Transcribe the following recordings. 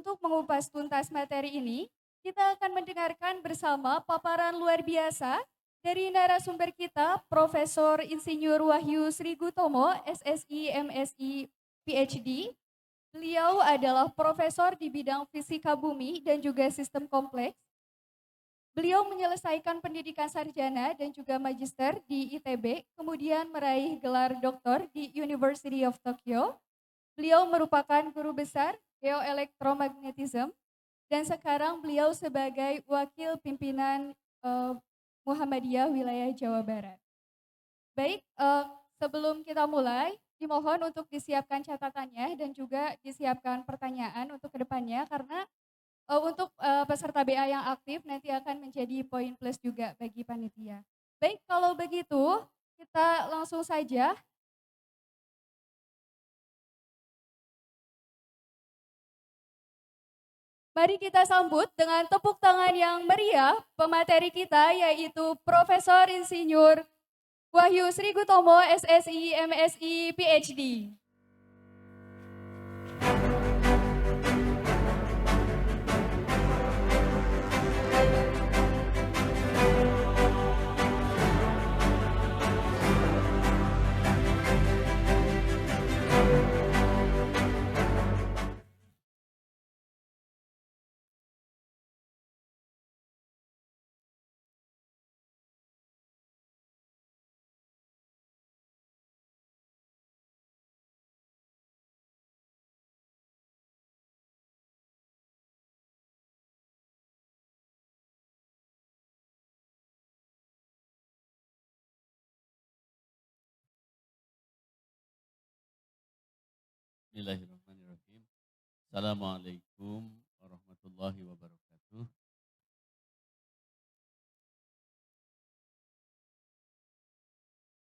untuk mengupas tuntas materi ini, kita akan mendengarkan bersama paparan luar biasa dari narasumber kita, Profesor Insinyur Wahyu Sri Gutomo, SSI, MSI, PhD. Beliau adalah profesor di bidang fisika bumi dan juga sistem kompleks. Beliau menyelesaikan pendidikan sarjana dan juga magister di ITB, kemudian meraih gelar doktor di University of Tokyo. Beliau merupakan guru besar geoelektromagnetism dan sekarang beliau sebagai wakil pimpinan Muhammadiyah wilayah Jawa Barat. Baik, sebelum kita mulai, dimohon untuk disiapkan catatannya dan juga disiapkan pertanyaan untuk kedepannya karena untuk peserta BA yang aktif nanti akan menjadi poin plus juga bagi panitia. Baik, kalau begitu kita langsung saja. Mari kita sambut dengan tepuk tangan yang meriah pemateri kita yaitu Profesor Insinyur Wahyu Sri Gutomo, SSI, MSI, PhD. Bismillahirrahmanirrahim. Assalamualaikum warahmatullahi wabarakatuh.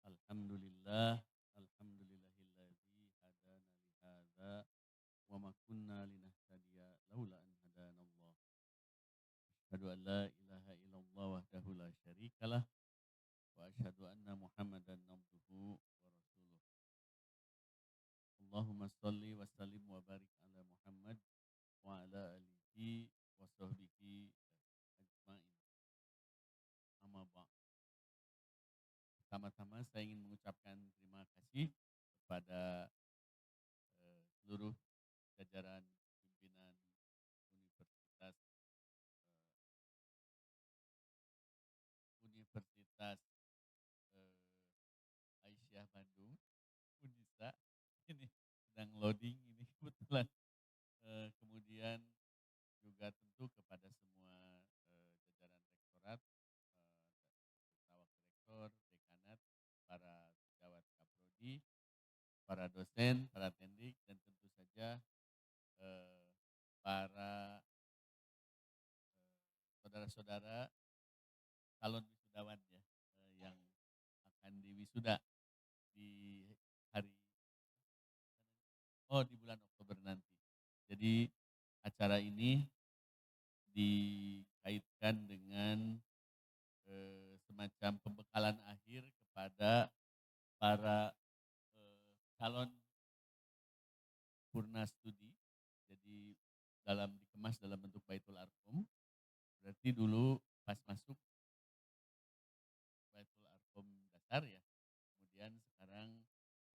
Alhamdulillah, alhamdulillahilladzi hadana li hadza wa ma kunna linahtadiya laula an hadanallah. Asyhadu an la ilaha illallah wahdahu la syarikalah wa asyhadu anna Muhammadan abduhu wa rasuluh. Allahumma shalli wa sallim wa barik ala Muhammad wa ala alihi wa sahbihi ajmain. Amma ba'd. Pertama-tama saya ingin mengucapkan terima kasih kepada seluruh jajaran pimpinan Universitas Universitas eh, Aisyah Bandung, Unisa. Ini sedang loading ini kebetulan. Kemudian juga tentu kepada semua jajaran rektorat, wakil rektor, dekanat, para sejawat kaprodi, para dosen, para tendik, dan tentu saja para saudara-saudara calon wisudawan ya yang akan diwisuda di hari di bulan Oktober nanti. Jadi acara ini dikaitkan dengan semacam pembekalan akhir kepada para calon purna studi. Jadi dikemas dalam bentuk Baitul Arqam. Berarti dulu pas masuk Baitul Arqam dasar ya. Kemudian sekarang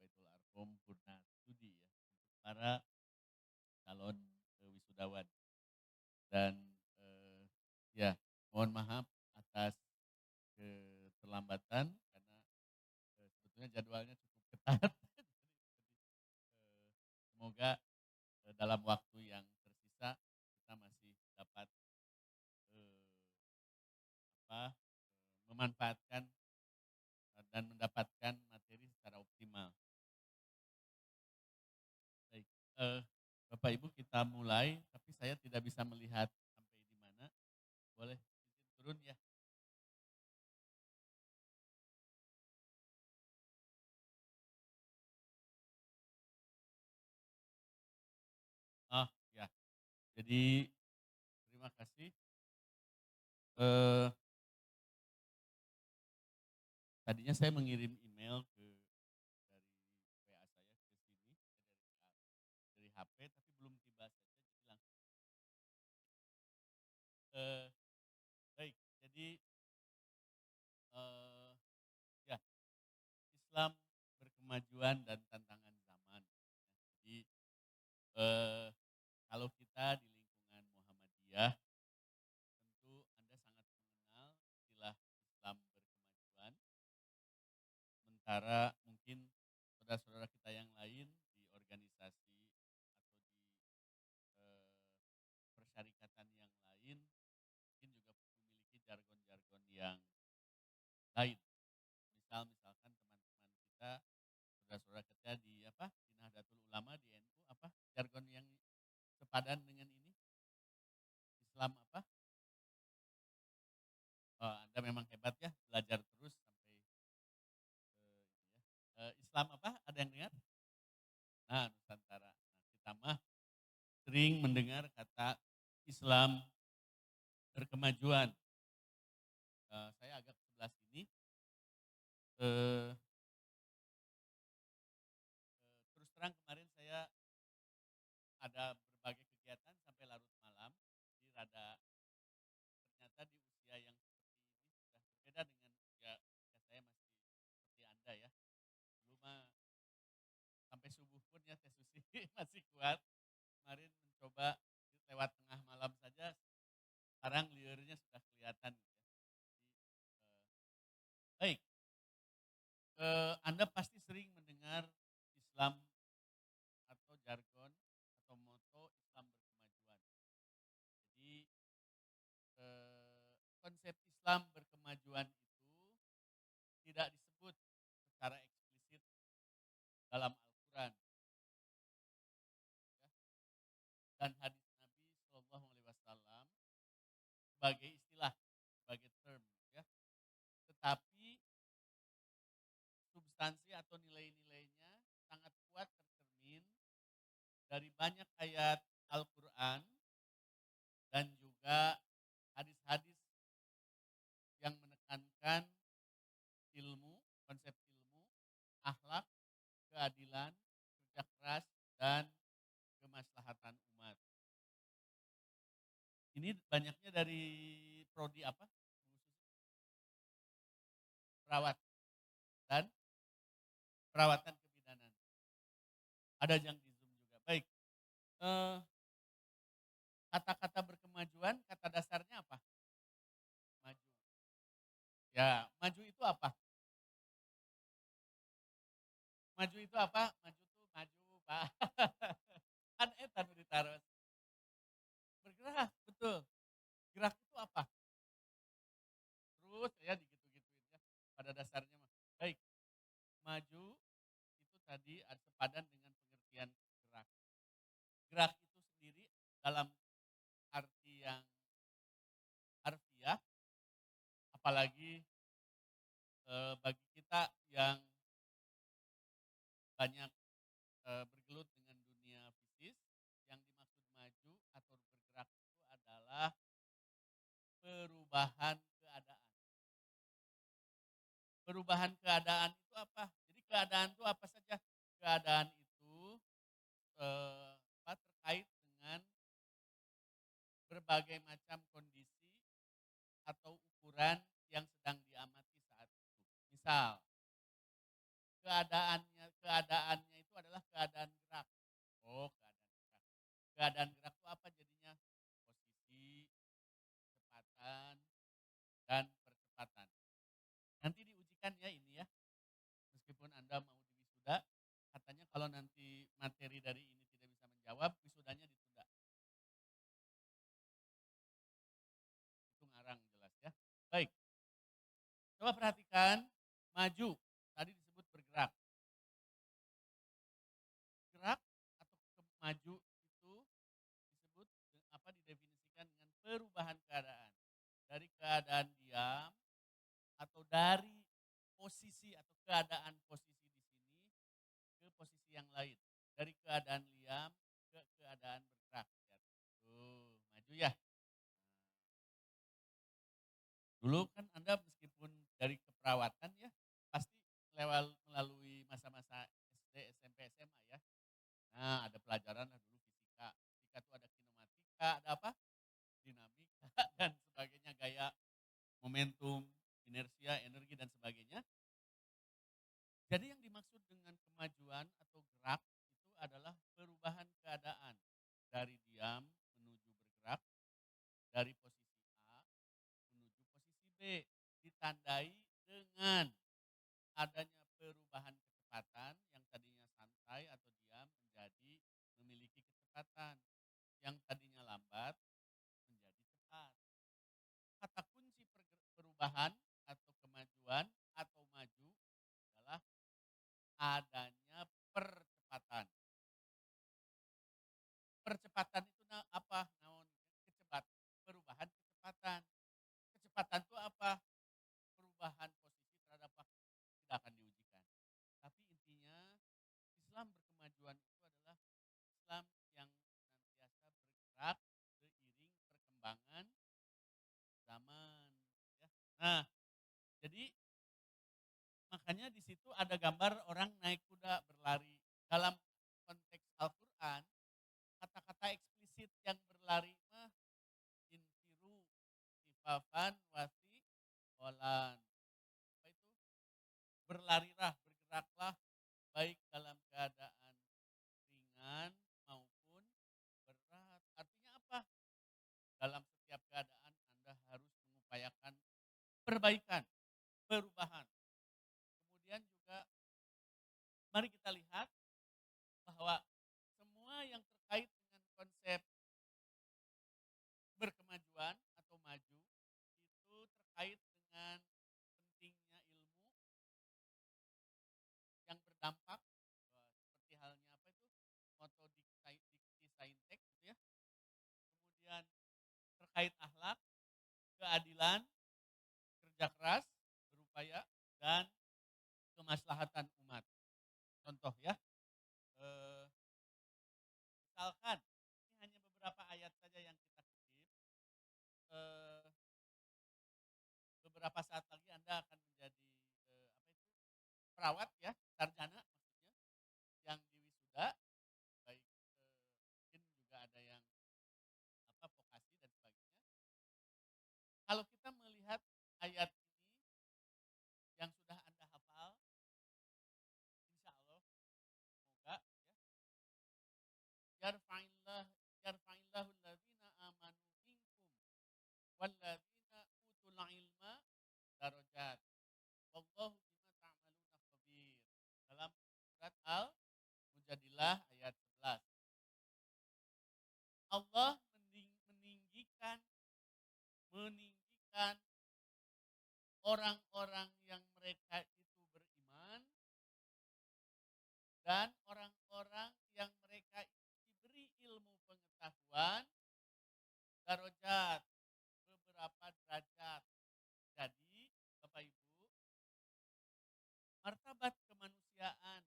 Baitul Arqam purna studi ya untuk para calon wisudawan. Dan ya mohon maaf atas keterlambatan karena sebetulnya jadwalnya cukup ketat. Semoga dalam waktu yang tersisa kita masih dapat memanfaatkan dan mendapatkan materi secara optimal. Baik, Bapak Ibu kita mulai, tapi saya tidak bisa melihat sampai di mana. Boleh izin turun ya? Oh ya, jadi terima kasih. Tadinya saya mengirim email dari WA saya ke sini dari HP, tapi belum tiba saja. Eh, baik, jadi eh, ya Islam berkemajuan dan tantangan zaman. Jadi eh, kalau kita di lingkungan Muhammadiyah, tentu Anda sangat mengenal istilah Islam berkemajuan. Sementara mungkin saudara-saudara kita yang lain di organisasi atau di eh, persyarikatan yang lain mungkin juga memiliki jargon-jargon yang lain. Misalkan teman-teman kita, saudara-saudara kita di di Nahdlatul Ulama di NU jargon yang sepadan dengan ini Islam apa? Oh, Anda memang hebat ya belajar terus sampai ini ya. Islam apa? Ada yang dengar? Nah, Nusantara. Nah, kita mah sering mendengar kata Islam berkemajuan. Saya agak ke sebelah sini. Eh, Terus terang kemarin saya ada berbagai kegiatan sampai larut malam. Jadi rada ternyata di usia yang seperti ini sudah berbeda dengan usia ketika saya masih seperti Anda ya. Dulu mah sampai subuh pun ya Teh Susi masih kuat. Kemarin mencoba lewat tengah malam saja, sekarang liurnya sudah kelihatan gitu ya. Jadi, baik, Anda pasti sering mendengar Islam atau jargon atau moto Islam berkemajuan. Jadi konsep Islam berkemajuan itu tidak disebut secara eksplisit dalam Al-Quran ya, dan hadis Nabi Shallallahu Alaihi Wasallam sebagai istilah, sebagai term ya. Tetapi substansi atau nilai-nilainya sangat kuat tercermin dari banyak ayat Al-Quran dan juga hadis-hadis yang menekankan ilmu, konsep ilmu, akhlak, keadilan, kerja keras, dan kemaslahatan umat. Ini banyaknya dari prodi apa? Perawat dan perawatan kebidanan. Ada yang di Zoom juga. Baik, eh, kata-kata berkemajuan, kata dasarnya apa? Maju. Ya, maju itu apa? Maju itu apa? Maju tuh maju, Pak. Kan etan ditaruh. Bergerak, betul. Gerak itu apa? Terus ya digitu-gituin ya. Pada dasarnya mah. Baik, maju itu tadi sepadan dengan pengertian gerak. Gerak itu sendiri dalam arti yang harfiah, apalagi bagi kita yang banyak bergelut dengan dunia bisnis, yang dimaksud maju atau bergerak itu adalah perubahan keadaan. Perubahan keadaan itu apa? Jadi keadaan itu apa saja? Keadaan itu terkait dengan berbagai macam kondisi atau ukuran yang sedang diamati saat itu. Misal, keadaannya itu adalah keadaan gerak. Oh, keadaan gerak. Keadaan gerak itu apa jadinya? Posisi, kecepatan, dan percepatan. Nanti diujikan ya ini ya. Meskipun Anda mau di wisuda, katanya kalau nanti materi dari ini tidak bisa menjawab, wisudanya ditunda. Itu ngarang jelas ya. Baik, coba perhatikan maju. Tadi disebut bergerak. Gerak atau maju itu disebut didefinisikan dengan perubahan keadaan. Dari keadaan diam atau dari posisi atau keadaan posisi di sini ke posisi yang lain. Dari keadaan diam ke keadaan bergerak. Ya, tuh, maju ya. Dulu kan Anda meskipun dari keperawatan ya, pasti melalui masa-masa SD, SMP, SMA ya. Nah, ada pelajaran lah dulu fisika. Fisika itu ada kinematika, ada apa? Dinamika, dan ditandai dengan adanya perubahan kecepatan yang tadinya santai atau diam menjadi memiliki kecepatan. Yang tadinya lambat menjadi cepat. Kata kunci perubahan atau kemajuan atau maju adalah adanya percepatan. Percepatan itu apa? Naon perubahan kecepatan. Kecepatan itu apa? Perubahan posisi terhadap apa? Tidak akan diujikan. Tapi intinya Islam berkemajuan itu adalah Islam yang senantiasa bergerak seiring perkembangan zaman. Ya. Nah, jadi makanya di situ ada gambar orang naik kuda berlari. Dalam konteks Al-Quran, kata-kata eksplisit yang berlari mah infiru, sifafan, wasi, olan. Apa itu? Berlarilah, bergeraklah, baik dalam keadaan ringan maupun berat. Artinya apa? Dalam setiap keadaan Anda harus mengupayakan perbaikan, perubahan. Kemudian juga mari kita lihat bahwa semua yang terkait dengan konsep berkemajuan atau maju itu terkait dengan pentingnya ilmu yang berdampak seperti halnya apa itu moto dikti saintek gitu ya. Kemudian terkait akhlak, keadilan, kerja keras, berupaya dan kemaslahatan umat. Contoh ya, eh, misalkan ini hanya beberapa ayat saja yang kita kutip. Eh, Beberapa saat lagi Anda akan menjadi apa itu perawat ya, sarjana maksudnya yang diwisuda, baik mungkin juga ada yang apa vokasi dan sebagainya. Kalau kita melihat ayat ini yang sudah Anda hafal, insya Allah semoga ya yarfa'illah yarfa'illahu alladzina amanu minkum walladzina utul ilma darajat wallahu bima ta'maluna khabir. Dalam surat Al-Mujadilah ayat 11. Allah meninggikan orang-orang yang mereka itu beriman dan orang-orang yang mereka diberi ilmu pengetahuan darajat, beberapa derajat. Jadi Bapak Ibu, martabat kemanusiaan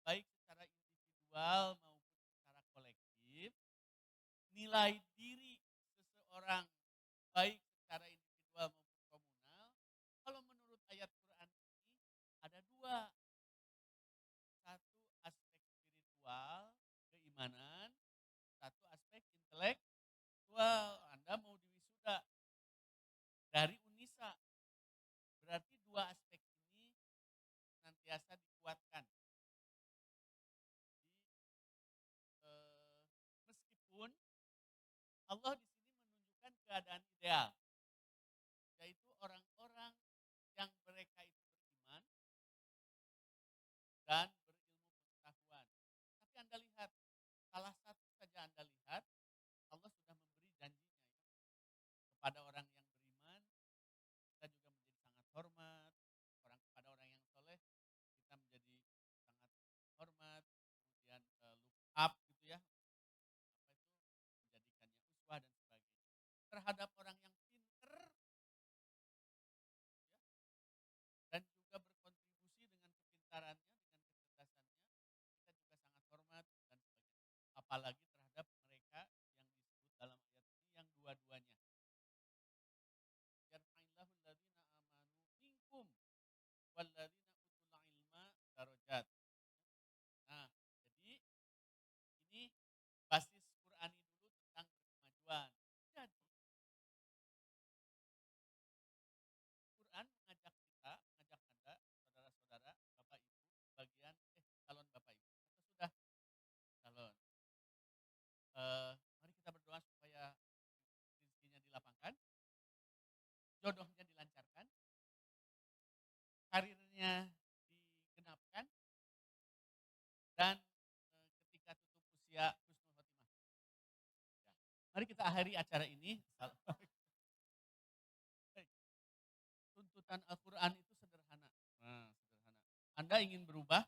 baik secara individual maupun secara kolektif, nilai diri seseorang baik secara individual maupun komunal, kalau menurut ayat Quran ini ada dua. Satu aspek spiritual, keimanan, satu aspek intelektual. Anda mau diwisuda dari UNISA, berarti dua aspek ini senantiasa dikuatkan. Jadi, meskipun Allah di sini menunjukkan keadaan ideal, yaitu orang-orang yang mereka itu beriman dan berilmu pengetahuan. Tapi Anda lihat, salah satu saja Anda lihat, Allah sudah memberi janjinya ya, kepada orang yang beriman, kita juga menjadi sangat hormat, kepada orang yang soleh, kita menjadi sangat hormat, kemudian look up gitu ya, apa itu menjadikannya uswah dan sebagainya. Terhadap orang yang pinter ya, dan juga berkontribusi dengan kepintarannya, dengan kecerdasannya, kita juga sangat hormat dan sebagainya. Apalagi terhadap mereka yang disebut dalam ayat ini yang dua-duanya. Yarfa'illahu alladzina amanu minkum walladzina utul ilma darajat. Nah, jadi ini basis Qur'ani dulu tentang kemajuan. Jadi Quran mengajak Anda, saudara-saudara, Bapak Ibu, bagian calon Bapak Ibu atau sudah calon. ayatnya digenapkan dan ketika tutup usia husnul khotimah. Ya. Mari kita akhiri acara ini. Baik. Tuntutan Al-Quran itu sederhana. Nah, sederhana. Anda ingin berubah,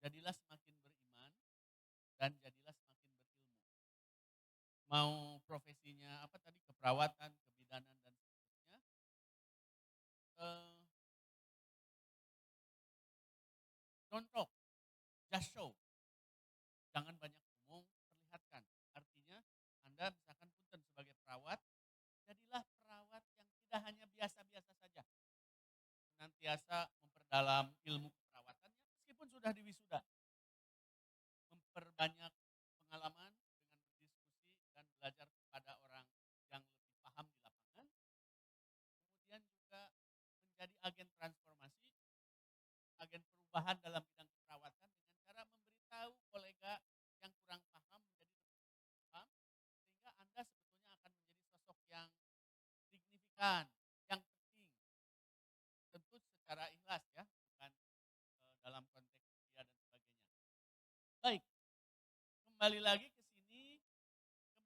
jadilah semakin beriman dan jadilah semakin berilmu. Mau profesinya apa tadi, keperawatan, kebidanan dan seterusnya. Eh, don't talk, just show. Jangan banyak ngomong, perlihatkan. Artinya Anda misalkan punten sebagai perawat, jadilah perawat yang tidak hanya biasa-biasa saja. Senantiasa memperdalam ilmu keperawatannya meskipun sudah diwisuda. Memperbanyak pengalaman dengan berdiskusi dan belajar kepada orang yang lebih paham di lapangan. Kemudian juga menjadi agen transformasi, agen perubahan dalam bidang keperawatan dengan cara memberitahu kolega yang kurang paham menjadi lebih paham, sehingga Anda sebetulnya akan menjadi sosok yang signifikan, yang penting, tentu secara ikhlas ya, bukan dalam konteks dia dan sebagainya. Baik, kembali lagi ke sini,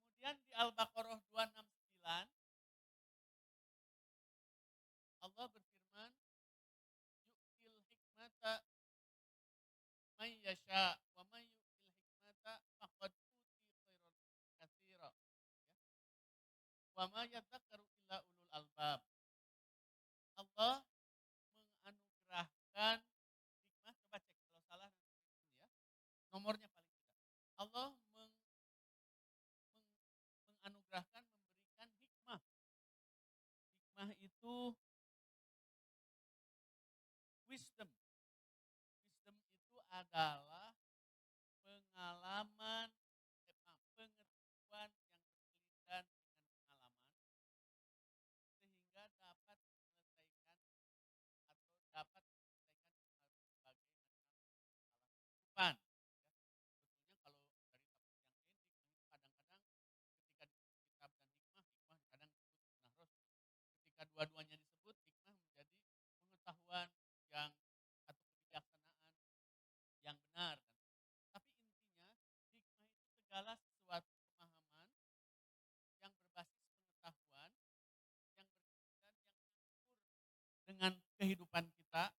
kemudian di Al-Baqarah 269, Allah berfirman, yu'til hikmata may yasha wa may yu'til hikmata faqad uti khairan katsira. Ya. Wa ma yadzakkaru illa ulul albab. Allah menganugerahkan hikmah, coba cek kalau salah nanti ya. Nomornya paling tidak. Allah menganugerahkan, memberikan hikmah. Hikmah itu wisdom. Wisdom itu adalah pengalaman, pengetahuan yang berkelindan dengan pengalaman sehingga dapat menyelesaikan atau dapat menyelesaikan berbagai macam masalah kehidupan. Ya, sebetulnya kalau dari tafsir yang lain, hikmah itu kadang-kadang ketika disebut kitab dan hikmah, hikmah kadang disebut sunnah rasul. Ketika dua-duanya disebut, hikmah menjadi pengetahuan yang atau kebijaksanaan yang benar. Tapi intinya hikmah itu segala sesuatu pemahaman yang berbasis pengetahuan yang berkaitan yang mengatur dengan kehidupan kita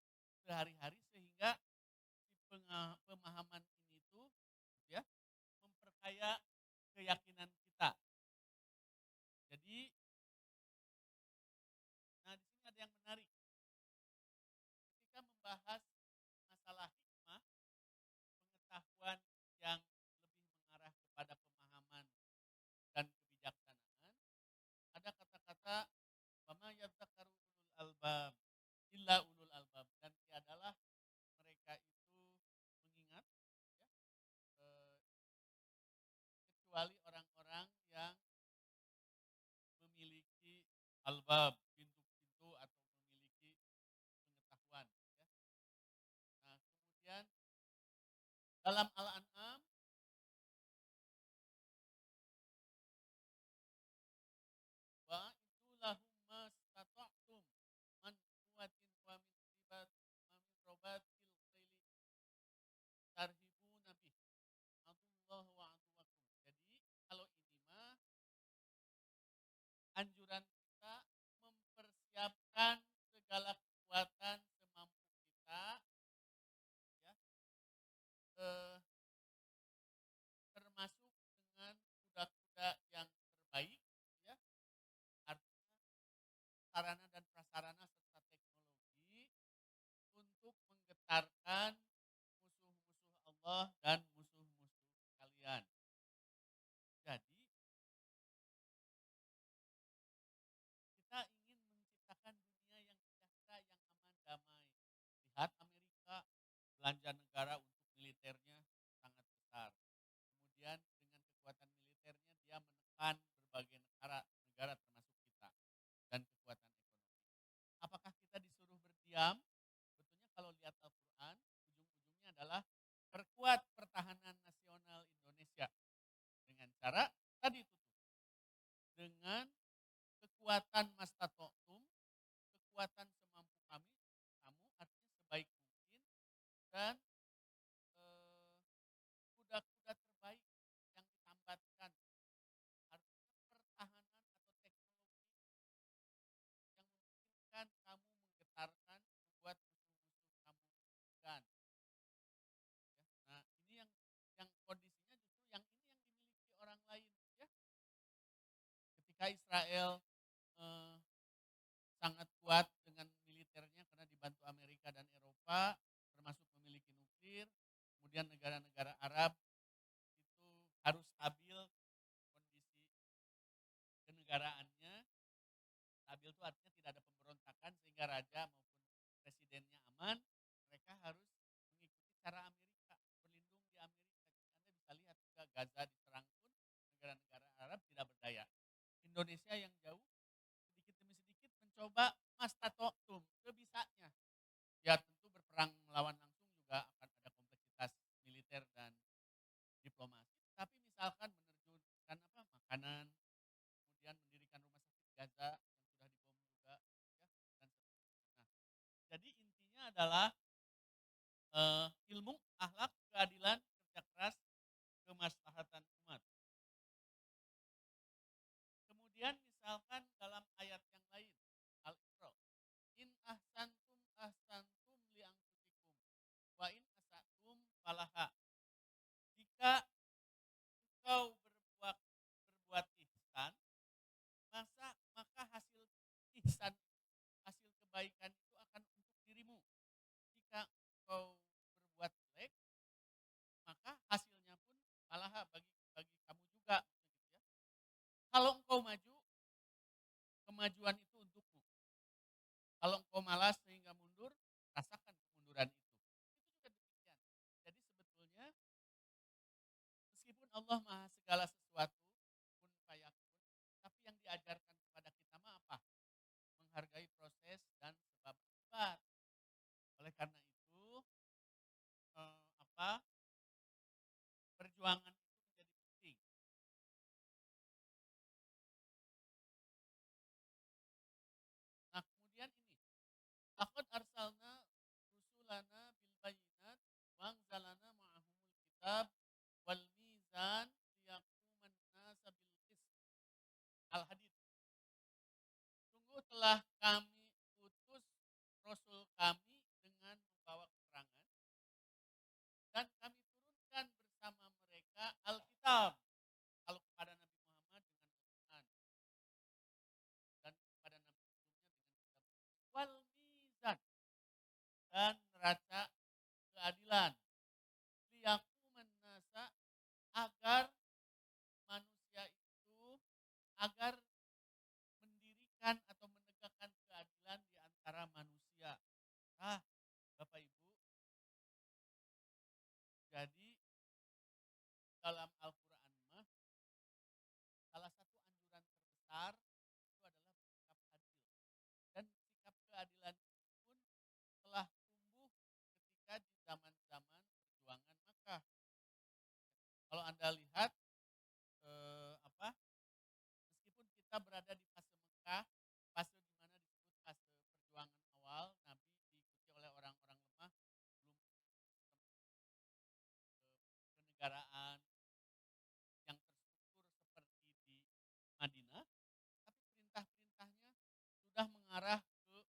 sehari-hari sehingga si pemahaman ini tuh ya memperkaya keyakinan kita. Jadi nah di sini ada yang menarik. Ketika membahas masalah hikmah, pengetahuan yang lebih mengarah kepada pemahaman dan kebijaksanaan, ada kata-kata wama yadzakkaru ulul albab illa ulul albab, dan tiadalah mereka itu mengingat ya, eh, kecuali orang-orang yang memiliki albab, pintu-pintu atau memiliki pengetahuan ya. Nah, kemudian dalam Al-An'am wa itu lahum mastata'tum man quwwatin wa min ribat wa min robatil khayli tarhibuna bih adullah wa aduwakum. Jadi kalau ini mah anjuran kita mempersiapkan segala kekuatan semampu kita ya, eh, termasuk dengan kuda-kuda yang terbaik ya, artinya sarana dan prasarana serta teknologi untuk menggetarkan musuh-musuh Allah dan musuh-musuh kalian. Jadi kita ingin menciptakan dunia yang sejahtera, yang aman, damai. Lihat Amerika, belanja negara untuk militernya sangat besar. Kemudian dengan kekuatan militernya dia menekan berbagai negara termasuk kita dan kekuatan ekonomi. Apakah kita disuruh berdiam? Sebetulnya kalau lihat Al-Quran, ujung-ujungnya adalah perkuat pertahanan nasional Indonesia dengan cara tadi itu tuh, dengan kekuatan mastatoktum, kekuatan semampu kamu artinya sebaik ketika Israel eh, sangat kuat dengan militernya karena dibantu Amerika dan Eropa, termasuk memiliki nuklir, kemudian negara-negara Arab itu harus stabil kondisi kenegaraannya. Stabil itu artinya tidak ada pemberontakan sehingga raja maupun presidennya aman. Mereka harus mengikuti cara Amerika, berlindung di Amerika. Anda bisa lihat juga Gaza diserang pun negara-negara Arab tidak berdaya. Indonesia yang jauh sedikit demi sedikit mencoba mastatoktum, kebisanya. Ya tentu berperang melawan langsung juga akan ada kompleksitas militer dan diplomasi. Tapi misalkan menerjunkan makanan, kemudian mendirikan rumah sakit Gaza yang sudah dibom juga, ya, dan seterusnya. Nah, jadi intinya adalah ilmu, akhlak, keadilan, kerja keras, kemaslahatan umat. Kemudian misalkan dalam ayat yang lain, Al-Isra, in ahsantum li anfusikum wa in asatum falaha. Jika engkau berbuat ihsan, maka hasil ihsan, hasil kebaikan itu akan untuk dirimu. Jika engkau berbuat jelek, maka hasilnya pun falaha bagi kamu juga. Gitu ya. Kalau engkau maju, kemajuan itu untukmu. Kalau engkau malas sehingga mundur, rasakan kemunduran itu. Itu juga demikian. Jadi sebetulnya meskipun Allah Maha segala sesuatu, kun fayakun, tapi yang diajarkan kepada kita mah apa? Menghargai proses dan sebab akibat. Oleh karena itu, perjuangan itu menjadi penting. Nah, kemudian ini, laqad arsalna rusulana bil bayyinat wa anzalna ma'ahumul kitab wal mizan liyaquman nasa bil qist. Al-Hadid. Sungguh telah kami utus Rasul kami dengan membawa keterangan dan kami turunkan bersama mereka Alkitab. Kalau kepada Nabi Muhammad dengan Al-Quran dan kepada Nabi sebelumnya dengan kitab wal mizan dan neraca keadilan. Liyaquman nasa agar manusia itu agar mendirikan atau menegakkan keadilan di antara manusia. Nah, Bapak Ibu, jadi dalam Al-Quran mah salah satu anjuran terbesar itu adalah bersikap adil. Dan sikap keadilan pun telah tumbuh ketika di zaman-zaman perjuangan Makkah. Kalau Anda lihat meskipun kita berada di fase Mekah, fase di mana disebut fase perjuangan awal, Nabi diikuti oleh orang-orang lemah, belum kenegaraan yang terstruktur seperti di Madinah, tapi perintah-perintahnya sudah mengarah ke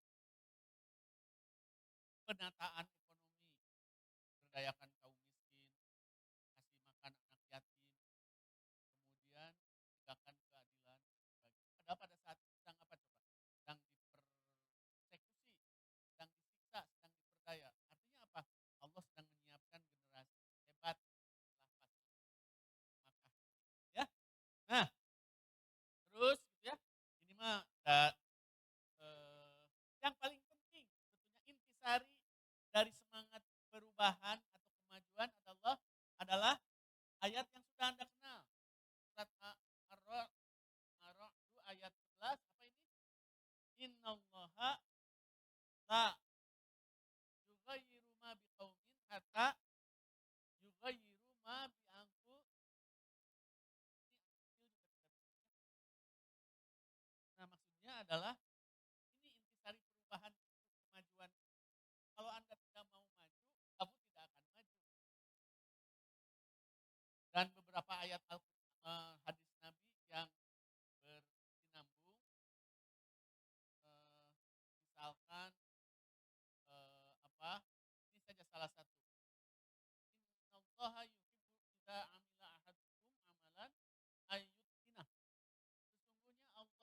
penataan ekonomi, berdayakan kaum miskin, kasih makan anak yatim, kemudian tegakkan keadilan. Padahal pada saat itu sedang apa coba? Sedang dipersekusi, sedang disiksa, sedang diperdaya. Artinya apa? Allah sedang menyiapkan generasi hebat setelah pas Makkah. Ya. Nah, terus gitu ya. Ini mah yang paling penting sebetulnya intisari dari semangat perubahan atau kemajuan adalah ayat yang sudah Anda kenal. Surat Ar-Ra'd ayat 11 apa ini? Innallaha la yughayyiru ma biqaumin hatta yughayyiru ma bi Nah, maksudnya adalah ini intisari perubahan untuk kemajuan. Kalau Anda tidak mau maju, kamu tidak akan maju. Dan beberapa ayat hadis Nabi yang bersinambung, misalkan ini saja salah satu. Innallaha yuhibbu idza amila ahadukum amalan ayyutqinah. Sesungguhnya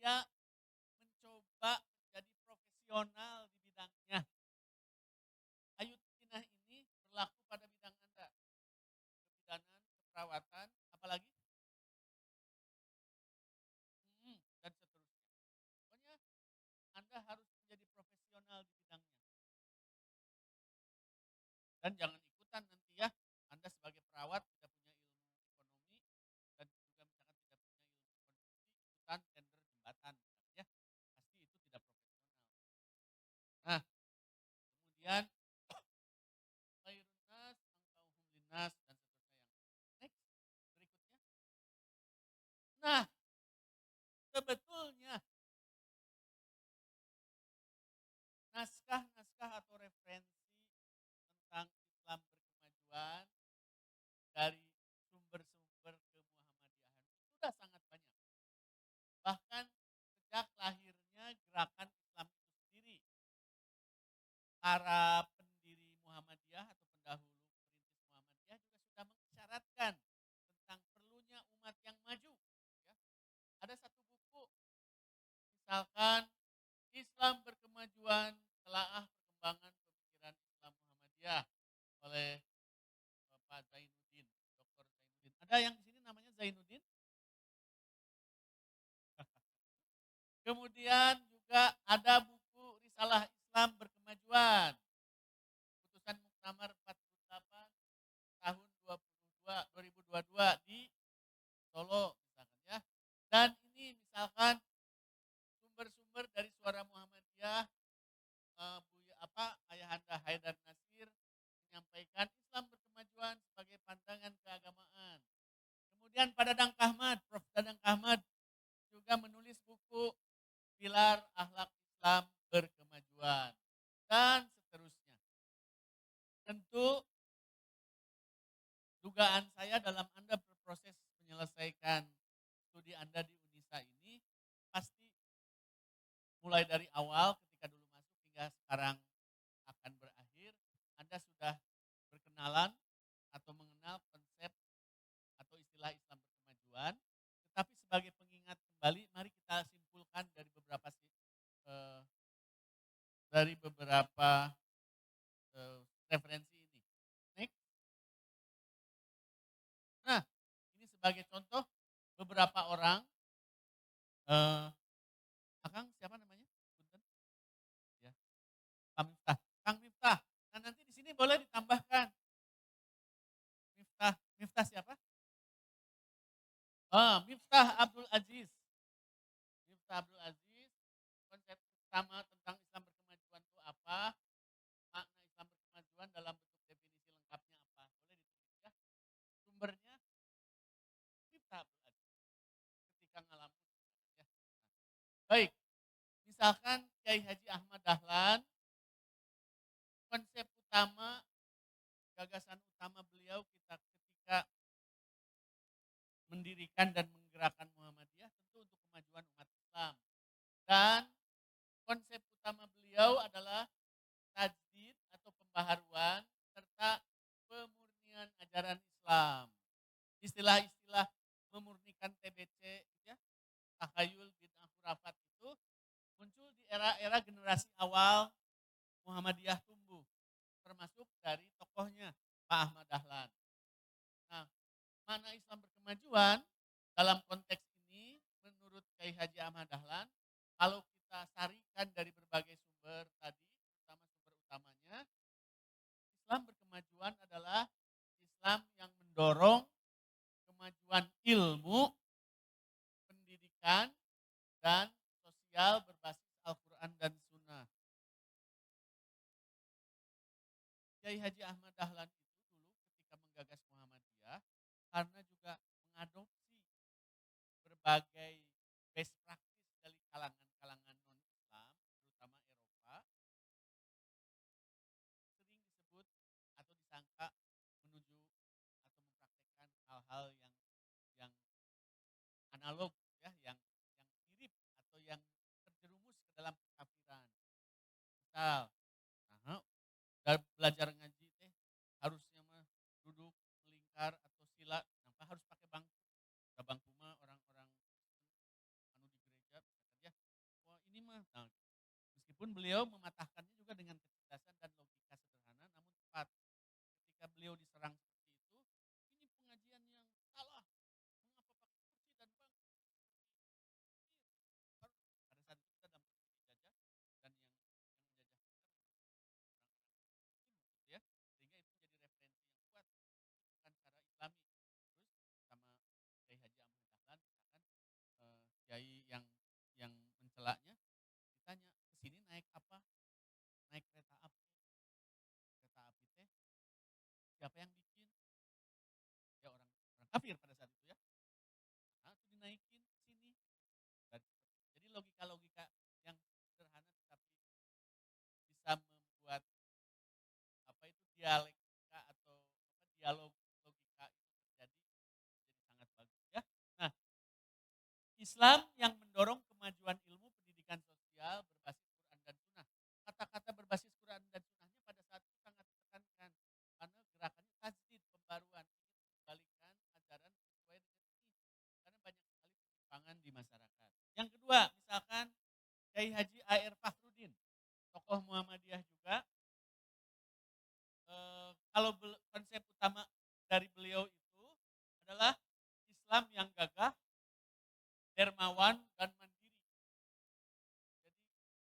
dia mencoba menjadi profesional di bidangnya. Ayu Tinah ini berlaku pada bidang Anda, kebidanan, keperawatan, apalagi dan seterusnya. Pokoknya Anda harus menjadi profesional di bidangnya. Dan jangan ikutan nanti ya, Anda sebagai perawat tidak punya ilmu ekonomi dan juga misalkan tidak punya ilmu konstruksi, ikutan tender jembatan misalkan ya. Pasti itu tidak profesional. Nah, kemudian khairun nas angkauhum linnas dan seterusnya yang next berikutnya. Nah, sebetulnya naskah-naskah atau referensi tentang Islam berkemajuan dari sumber-sumber kemuhamadiahan sudah sangat banyak. Bahkan sejak lahirnya gerakan Islam itu sendiri, para pendiri Muhammadiyah atau pendahulu perintis Muhammadiyah juga sudah mengisyaratkan tentang perlunya umat yang maju. Ya. Ada satu buku, misalkan Islam Berkemajuan, Telaah Perkembangan Pemikiran Islam Muhammadiyah oleh Bapak Zainuddin, Dr. Zainuddin. Ada yang di sini namanya Zainuddin? Kemudian juga ada buku Risalah Islam Berkemajuan, putusan Muktamar 48 tahun 2022 di Solo misalkan ya. Dan ini misalkan sumber-sumber dari Suara Muhammadiyah, Ayahanda Haidar Nasir menyampaikan Islam Berkemajuan sebagai pandangan keagamaan. Kemudian Pak Dadang Kahmad, Prof. Dadang Kahmad juga menulis buku Pilar Akhlak Islam Berkemajuan dan seterusnya. Tentu dugaan saya dalam Anda berproses menyelesaikan studi Anda di Unisa ini pasti mulai dari awal ketika dulu masuk hingga sekarang akan berakhir, Anda sudah berkenalan atau mengenal konsep atau istilah Islam berkemajuan. Tetapi sebagai pengingat kembali, mari kita simpulkan eh, dari beberapa referensi ini. Next. Nah, ini sebagai contoh beberapa orang. eh, Akang siapa namanya? Punten. Ya, Kang Miftah. Kang Miftah. Nah nanti di sini boleh ditambahkan Miftah. Miftah siapa? Miftah Abdul Aziz. Miftah Abdul Aziz. Konsep utama tentang Islam berkemajuan itu apa? Makna Islam berkemajuan dalam bentuk definisi lengkapnya apa? Boleh ditulis ya. Sumbernya Miftah Abdul Aziz. Ketika ngalamun ya. Nah, baik. Misalkan Kiai Haji Ahmad Dahlan, konsep utama, gagasan utama beliau ketika mendirikan dan menggerakkan Muhammadiyah tentu untuk kemajuan umat Islam. Dan konsep utama beliau adalah tajdid atau pembaharuan serta pemurnian ajaran Islam. Istilah-istilah memurnikan TBC ya, takhayul bid'ah khurafat itu muncul di era-era generasi awal Muhammadiyah tumbuh, termasuk dari tokohnya Pak Ahmad Dahlan. Nah, mana Islam berkemajuan dalam konteks ini menurut Kiai Haji Ahmad Dahlan, kalau kita sarikan dari berbagai sumber tadi, terutama sumber utamanya, Islam berkemajuan adalah Islam yang mendorong kemajuan ilmu, pendidikan, dan sosial berbasis Al-Quran dan Sunnah. Kiai Haji Ahmad Dahlan itu dulu ketika menggagas Muhammadiyah karena juga mengadopsi berbagai best practice dari kalangan-kalangan non-Islam, terutama Eropa, sering disebut atau disangka menuju atau mempraktekkan hal-hal yang analog ya, yang mirip atau yang terjerumus ke dalam kekafiran. Misal, nah, belajar ngaji teh harusnya mah duduk melingkar atau sila, kenapa harus pakai bangku? Nah, bangku mah orang-orang anu di gereja mah. Nah, meskipun beliau mematahkannya juga dengan kecerdasan dan logika sederhana namun tepat. Ketika beliau diserang seperti itu, ini pengajian yang salah. Mengapa pakai kursi dan bangku? Pada saat itu kita dalam posisi dijajah dan yang menjajah kita orang gitu ya. Sehingga itu menjadi referensi yang kuat bukan cara Islami. Terus sama Kiai Haji Ahmad Dahlan misalkan kiai yang mencelaknya ditanya kesini naik apa? Naik kereta api. Kereta api teh siapa yang bikin? Ya orang orang kafir pada saat itu ya. Nah, itu dinaikin ke sini. Dan jadi logika-logika yang sederhana tetapi bisa membuat apa itu dialektika atau apa dialog logika itu terjadi jadi sangat bagus ya. Nah, Islam yang mendorong kemajuan ilmu pendidikan sosial berbasis Quran dan Sunnah. Kata-kata berbasis Quran dan Sunnahnya pada saat itu sangat ditekankan karena gerakannya tajdid pembaruan ingin mengembalikan ajaran sesuai dengan ini karena banyak sekali penyimpangan di masyarakat. Yang kedua, misalkan Kiai Haji A.R. Fakhrudin, tokoh Muhammadiyah juga. Kalau konsep utama dari beliau itu adalah Islam yang gagah, dermawan, dan mandiri. Jadi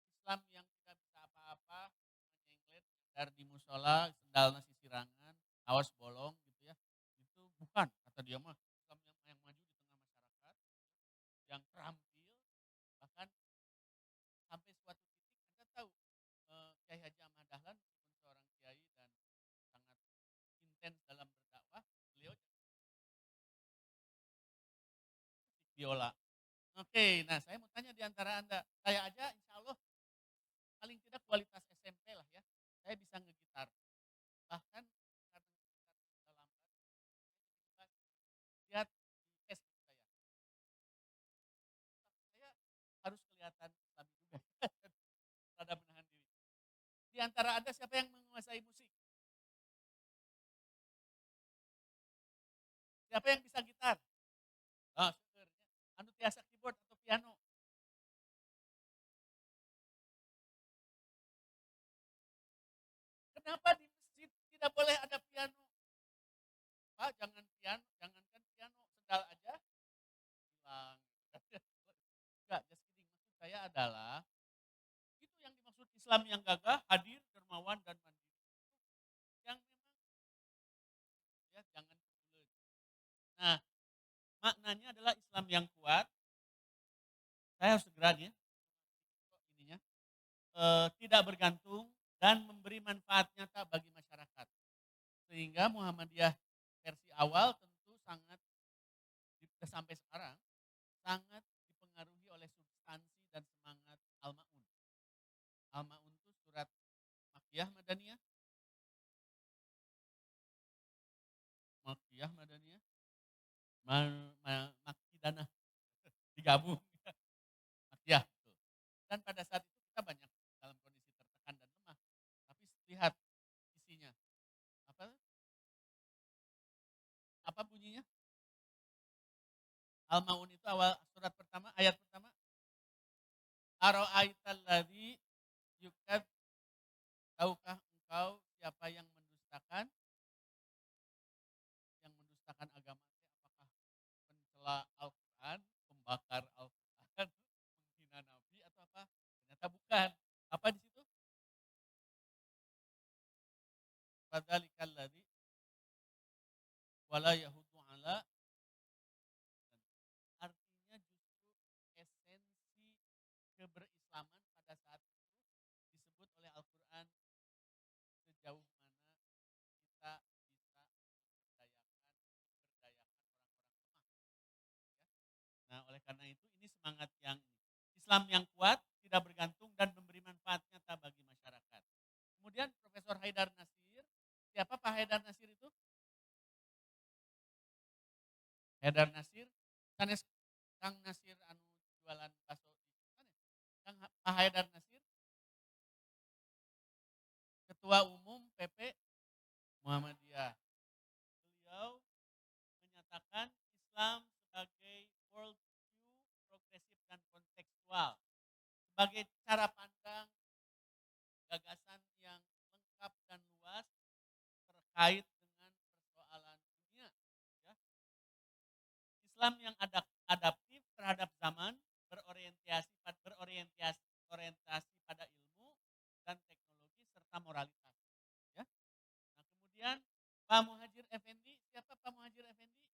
Islam yang tidak bisa apa-apa, menyengklet, dari di musola, sendal nasi sirangan, awas bolong gitu ya. Itu bukan, kata dia mah, Islam yang maju di tengah masyarakat, yang terampil, bahkan sampai suatu titik Anda tahu Kiai Haji Ahmad Dahlan meskipun seorang kiai dan sangat intens dalam berdakwah, beliau biola. Oke, nah saya mau tanya di antara Anda, saya aja insya Allah paling tidak kualitas SMP lah ya, saya bisa ngegitar. Bahkan karena ngegitar sudah lambat, lihat di Facebook saya harus kelihatan Islami juga, rada menahan diri. Di antara Anda siapa yang menguasai musik? Siapa yang bisa gitar? Oh, syukur. Anu tiasa keyboard atau piano? Kenapa di masjid tidak boleh ada piano? Pak, jangan piano, jangankan piano, sendal aja hilang. Enggak, just kidding. Maksud saya adalah itu yang dimaksud Islam yang gagah, hadir, dermawan dan mandiri. Yang memang ya jangan bulat. Nah, maknanya adalah Islam yang kuat. Saya harus segera nih ya, ininya tidak bergantung dan memberi manfaat nyata bagi masyarakat. Sehingga Muhammadiyah versi awal tentu sangat sampai sekarang sangat dipengaruhi oleh substansi dan semangat Al-Ma'un. Al-Ma'un itu surat Makkiyah Madaniyah, Makkiyah Madaniyah, Makkidanah digabung Makkiyah. Betul. Dan pada saat itu kita banyak dalam kondisi tertekan dan lemah. Tapi lihat isinya. Apa apa bunyinya? Al-Maun itu awal surat pertama, ayat pertama. Aro'aital ladzi yukad, tahukah engkau siapa yang mendustakan? Yang mendustakan agama itu apakah pencela Al-Quran, pembakar Al-Quran, menghina Nabi atau apa? Ternyata bukan. Apa di situ? Fadzalikal ladzi wala yahudu ala. Artinya justru esensi keberislaman pada saat itu disebut oleh Al-Quran sejauh mana kita bisa berdayakan orang-orang lemah. Ya. Nah, oleh karena itu ini semangat yang Islam yang kuat, tidak bergantung dan memberi manfaat nyata bagi masyarakat. Kemudian Profesor Haidar Nasir, siapa Pak Haidar Nasir itu? Haidar Nasir, sanes Kang Nasir anu jualan bakso di sanes. Kang Pak Haidar Nasir, Ketua Umum PP Muhammadiyah. Beliau menyatakan Islam sebagai world view progresif dan kontekstual. sebagai cara pandang gagasan yang lengkap dan luas terkait dengan persoalan dunia. Ya. Islam yang adaptif terhadap zaman, berorientasi pada ilmu dan teknologi serta moralitas. Ya. Nah kemudian Pak Muhajir Effendi, siapa Pak Muhajir Effendi?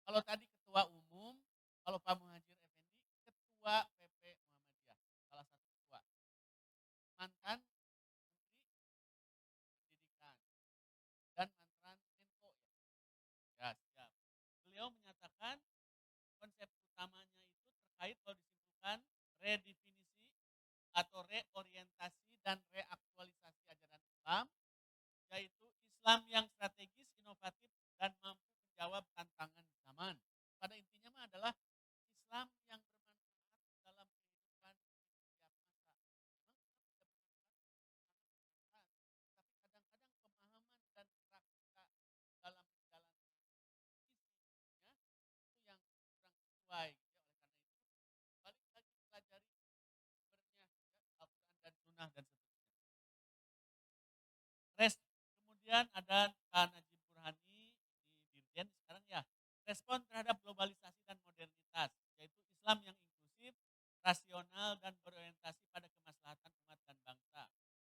Kalau tadi ketua umum, kalau Pak Muhajir Effendi ketua PP Muhammadiyah, salah satu ketua, mantan Menteri Pendidikan dan mantan Menko ya. Ya, siap. Beliau menyatakan konsep utamanya itu terkait kalau disimpulkan redefinisi atau reorientasi dan reaktualisasi ajaran Islam, yaitu Islam yang strategis, inovatif, dan mampu menjawab tantangan zaman. Pada intinya mah adalah Islam yang bermanfaat dalam kehidupan setiap masa. Memang kita tidak bermanfaat, tapi kadang-kadang pemahaman dan praktika dalam menjalankan visinya itu yang kurang sesuai. Ya, oleh karena itu, balik lagi pelajari sumbernya, ya, Al-Quran dan Sunnah dan seterusnya. Kemudian ada Pak Najib Burhani di Dirjen sekarang ya. Respon terhadap globalisasi dan modernitas, yaitu Islam yang inklusif, rasional, dan berorientasi pada kemaslahatan umat dan bangsa.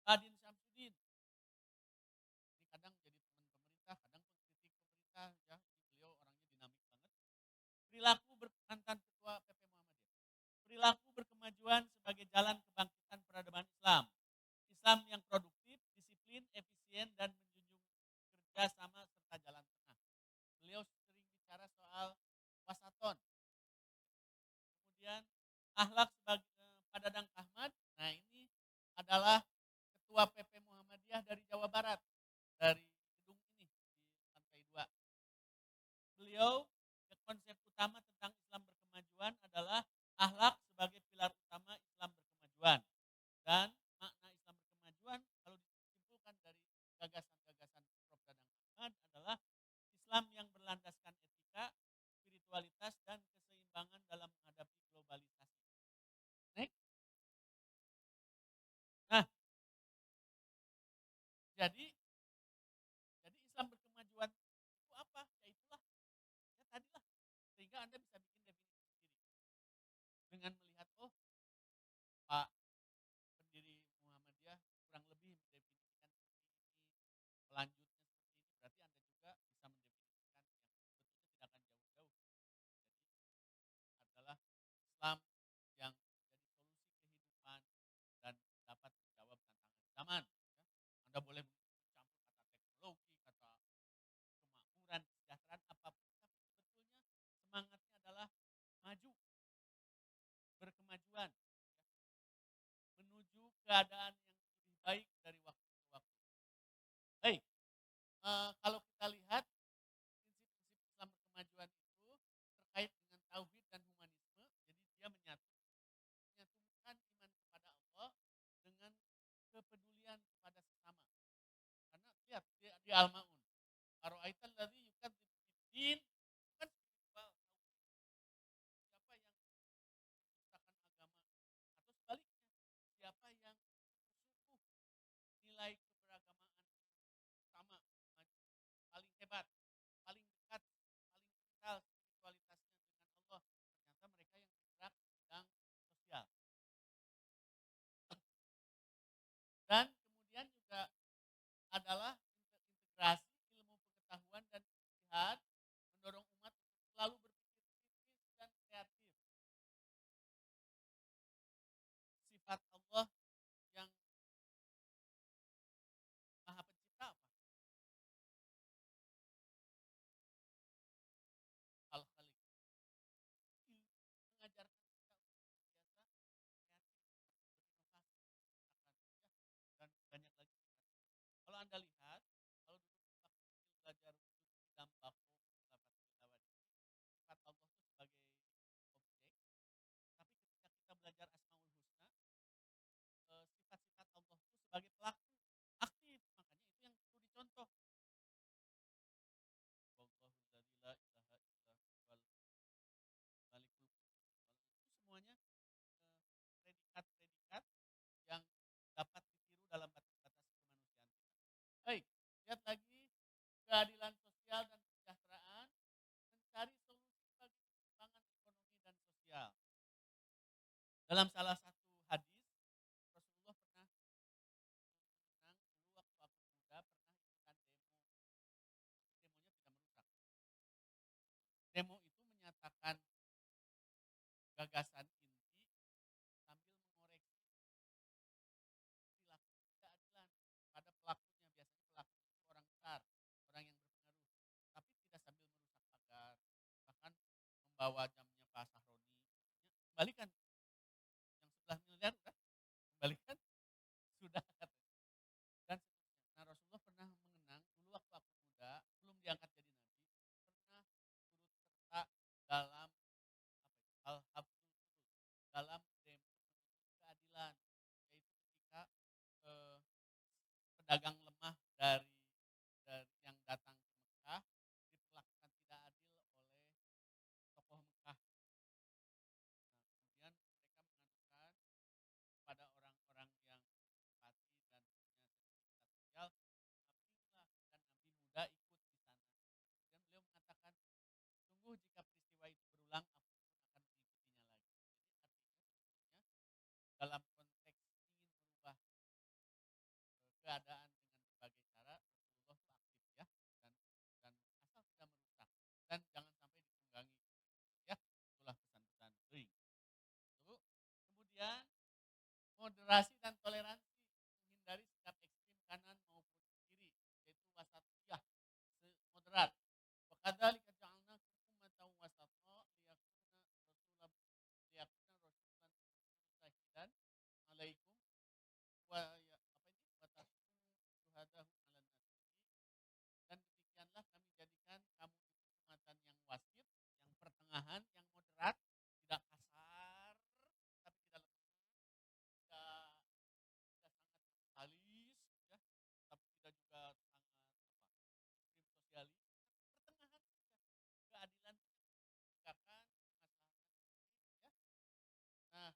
Pak Din Syamsuddin, ini kadang jadi teman pemerintah, kadang pengkritik pemerintah, ya. Beliau orangnya dinamik banget. Mantan Ketua PP Muhammadiyah. Perilaku berkemajuan sebagai jalan kebangkitan peradaban Islam. Islam yang produktif, disiplin, efisien, dan menjunjung kerja sama serta jalan tengah. Beliau sering bicara soal wasaton. Kemudian akhlak sebagai Pak Dadang Ahmad. Nah ini adalah Ketua PP Muhammadiyah dari Jawa Barat, dari gedung ini di lantai 2. Beliau konsep utama tentang Islam berkemajuan adalah akhlak sebagai pilar utama Islam berkemajuan. Dan makna Islam berkemajuan kalau disimpulkan dari gagasan-gagasan Prof. Dadang Ahmad adalah Islam yang berlandaskan etika, spiritualitas, dan keseimbangan dalam menghadapi globalisasi. Next. Nah, jadi Islam berkemajuan itu apa? Ya itulah, ya tadilah. Sehingga Anda bisa bikin definisi sendiri. Dengan melihat, oh Pak pendiri Muhammadiyah kurang lebih mendefinisikan seperti ini, pelanjutnya seperti ini, berarti Anda juga bisa mendefinisikan yang sebetulnya tidak akan jauh-jauh. Jadi adalah Islam yang jadi solusi kehidupan dan dapat menjawab tantangan zaman. Ya. Anda boleh mencampur kata teknologi, kata kemakmuran, kesejahteraan, apapun, tapi sebetulnya semangatnya adalah maju, berkemajuan, ya, menuju keadaan yang lebih baik dari waktu ke waktu. Baik, kalau kita lihat prinsip-prinsip Islam berkemajuan itu terkait dengan tauhid dan humanisme, jadi dia menyatukan iman kepada Allah dengan kepedulian kepada sesama. Karena lihat di Al-Maun, Aro'aital ladzi yukadzib biddin, kan spiritual, siapa yang menciptakan agama, atau sebaliknya, siapa yang sungguh nilai keberagamaan sama, paling hebat, paling dekat, paling kental spiritualitasnya dengan Allah. Ternyata mereka yang bergerak di bidang sosial. Dan kemudian juga adalah integrasi ilmu pengetahuan dan ijtihad, mendorong umat untuk selalu berpikir kritis dan kreatif. Sifat Allah yang maha pencipta apa? Al-Khaliq. Mengajarkan kita untuk biasa kreatif, berinovasi, menciptakan, ya, dan banyak lagi. Kalau Anda lihat, kalau dulu waktu kecil belajar dampak lapat tilawat, sifat Allah itu sebagai objek, tapi ketika kita belajar Asmaul Husna, sifat-sifat Allah itu sebagai pelaku aktif, makanya itu yang perlu dicontoh. Wallahul la ilaha illa huwal malikul, itu semuanya predikat-predikat keadilan sosial dan kesejahteraan, mencari solusi bagi perkembangan ekonomi dan sosial. Dalam salah satu hadis, Rasulullah pernah menang dulu waktu aku muda, pernah ikutan demo. Demonya tidak merusak. Demo itu menyatakan gagasan inti sambil mengoreksi perilaku ketidakadilan pada pelakunya. Biasanya pelaku itu orang besar, orang yang berpengaruh, tapi tidak sambil merusak pagar, bahkan membawa jamnya Pak Sahroni. Kembalikan yang 11 miliar, udah kembalikan, sudah katanya. Dan seterusnya. Nah, Rasulullah pernah mengenang dulu waktu aku muda, belum diangkat jadi nabi, pernah turut serta dalam al-habsul dalam demo keadilan, yaitu ketika eh, pedagang lemah dari yang datang ke Mekah diperlakukan tidak adil oleh tokoh Mekah. Nah, kemudian mereka mengadukan kepada orang-orang yang empati dan punya sertifikat sosial, Abdillah dan Nabi muda ikut di sana. Dan beliau mengatakan, sungguh jika peristiwa itu berulang, aku pun akan mengikutinya lagi. Jadi artinya dalam konteks ingin merubah keadaan dengan berbagai cara, Rasulullah itu aktif ya, dan dan asal tidak merusak dan jangan sampai ditunggangi ya. Itulah pesan-pesan Ring. Kemudian moderasi dan toleransi, menghindari sikap ekstrim kanan maupun kiri, yaitu wasatiyah, moderat. Wa kadzalika ja'alnakum ummatan wasata liyakuna rasulan syahidan alaikum wa ya, apa ini wa takunu syuhadahu 'alan nas. Dan demikianlah kami jadikan kamu umatan yang wasit, yang pertengahan, yang moderat, tidak kasar, tapi tidak lembut, tidak tidak sangat halus, ya, tapi tidak juga sangat ekstrim sosialis, pertengahan saja, keadilan tegakkan, kemaslahatan, ya. Nah,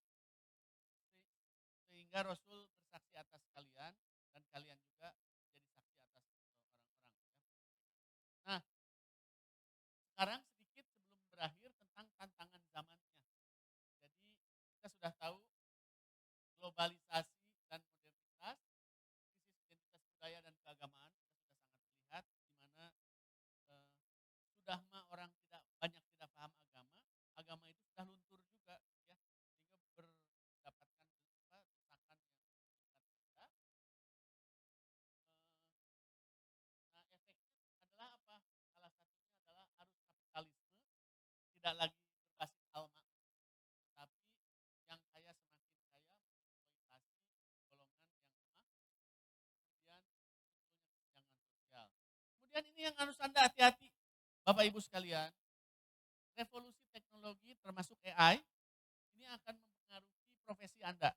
sehingga Rasul bersaksi atas kalian dan kalian juga jadi saksi atas orang-orang. Ya. Nah, sekarang sedikit sebelum berakhir tentang tantangan zamannya. Jadi kita sudah tahu globalisasi dan modernitas, krisis identitas budaya dan keagamaan, kita sudah sangat melihat di mana eh, sudah mah orang tidak banyak tidak paham agama, agama itu sudah luntur juga ya, sehingga berdapatkan desakan yang sangat rendah. Nah, efeknya adalah apa? Salah satunya adalah arus kapitalisme tidak lagi berbasis alma, tapi yang kaya semakin kaya mengeksploitasi golongan yang lemah, kemudian munculnya kesenjangan sosial. Kemudian ini yang harus Anda hati-hati, Bapak Ibu sekalian, revolusi teknologi termasuk AI ini akan mempengaruhi profesi Anda.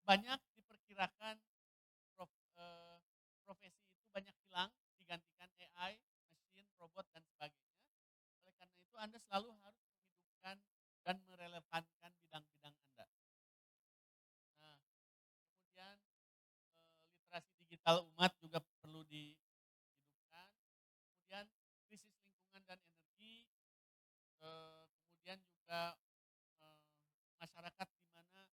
Banyak diperkirakan profesi itu banyak hilang digantikan AI, mesin, robot dan sebagainya. Oleh karena itu Anda selalu harus menghidupkan dan merelevankan bidang-bidang Anda. Nah, kemudian literasi digital umat juga perlu dihidupkan. Kemudian krisis lingkungan dan energi, kemudian juga eh, masyarakat di mana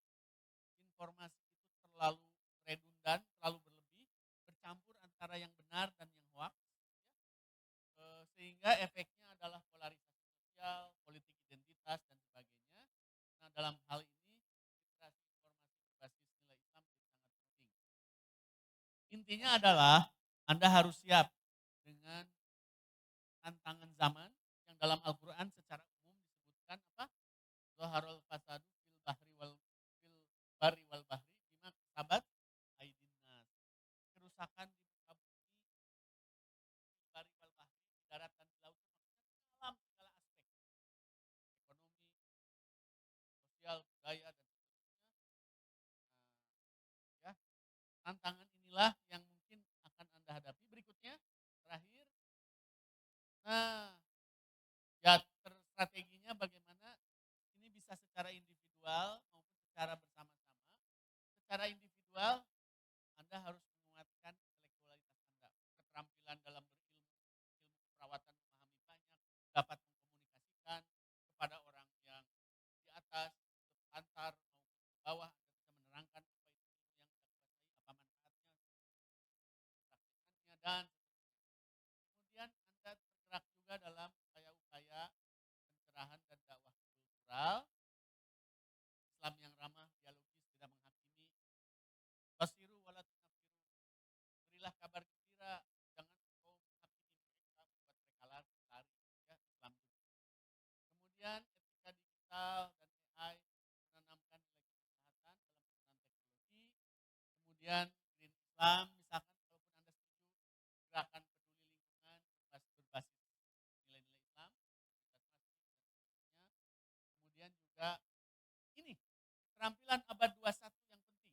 informasi itu terlalu redundan, terlalu berlebih, bercampur antara yang benar dan yang hoax, ya. Sehingga efeknya adalah polarisasi sosial, politik identitas dan sebagainya. Nah, dalam hal ini literasi informasi berbasis nilai Islam jadi sangat penting. Intinya adalah Anda harus siap dengan tantangan zaman yang dalam Al-Quran secara umum disebutkan apa? Zaharul fasadu fil bahri wal bahri bima kasabat aidin nas. Kerusakan di muka bumi, fil bahri wal bahri, di darat dan di laut, maksudnya dalam segala aspek, ekonomi, sosial, budaya dan seterusnya. Ya, tantangan inilah yang mungkin akan Anda hadapi berikutnya. Terakhir, nah, ya strateginya bagaimana ini bisa secara individual maupun secara bersama-sama. Secara individual Anda harus menguatkan intelektualitas Anda, keterampilan dalam berilmu, ilmu keperawatan memahami banyak, dapat mengkomunikasikan kepada orang yang di atas, antar maupun di bawah, Anda bisa menerangkan apa itu ilmu yang Anda kuasai, apa manfaatnya, laksanaannya, dan kemudian Anda tergerak juga dalam upaya-upaya pencerahan dan dakwah kultural, Islam yang ramah, dialogis, tidak menghakimi, basiru wala tunafiru, berilah kabar gembira, jangan engkau menghakimi mereka, membuat mereka lari, ya Islam juga. Kemudian etika digital dan AI, menanamkan nilai kemaslahatan dalam penggunaan teknologi. Kemudian Green Islam, misalkan kalaupun Anda setuju gerakan peduli lingkungan berbasis nilai-nilai Islam, lintas masjid dan seterusnya. Kemudian juga ini keterampilan abad 21 yang penting,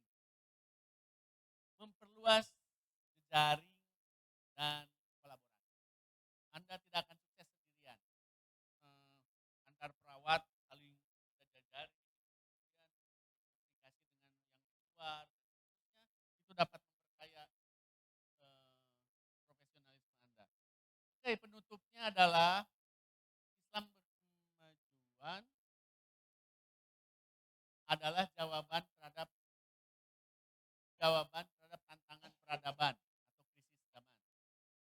memperluas jejaring dan kolaborasi. Anda tidak akan sukses sendirian. Antar perawat saling berjejaring, kemudian komunikasi dengan yang di luar, seterusnya, itu dapat memperkaya profesionalisme Anda. Oke, penutupnya adalah Islam berkemajuan adalah jawaban terhadap tantangan peradaban atau krisis zaman.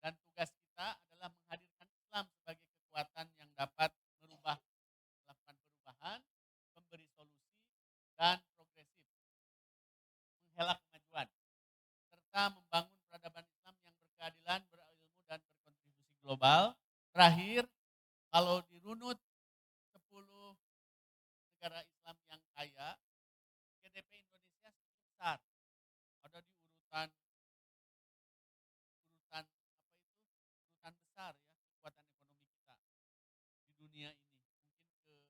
Dan tugas kita adalah menghadirkan Islam sebagai kekuatan yang dapat melakukan perubahan, memberi solusi, dan progresif, menghela kemajuan, serta membangun peradaban Islam yang berkeadilan, berilmu, dan berkontribusi global. Terakhir, kalau dirunut 10 negara Islam yang kaya, GDP Indonesia cukup besar. Ada di urutan apa itu? Urutan besar ya, kekuatan ekonomi kita di dunia ini. Mungkin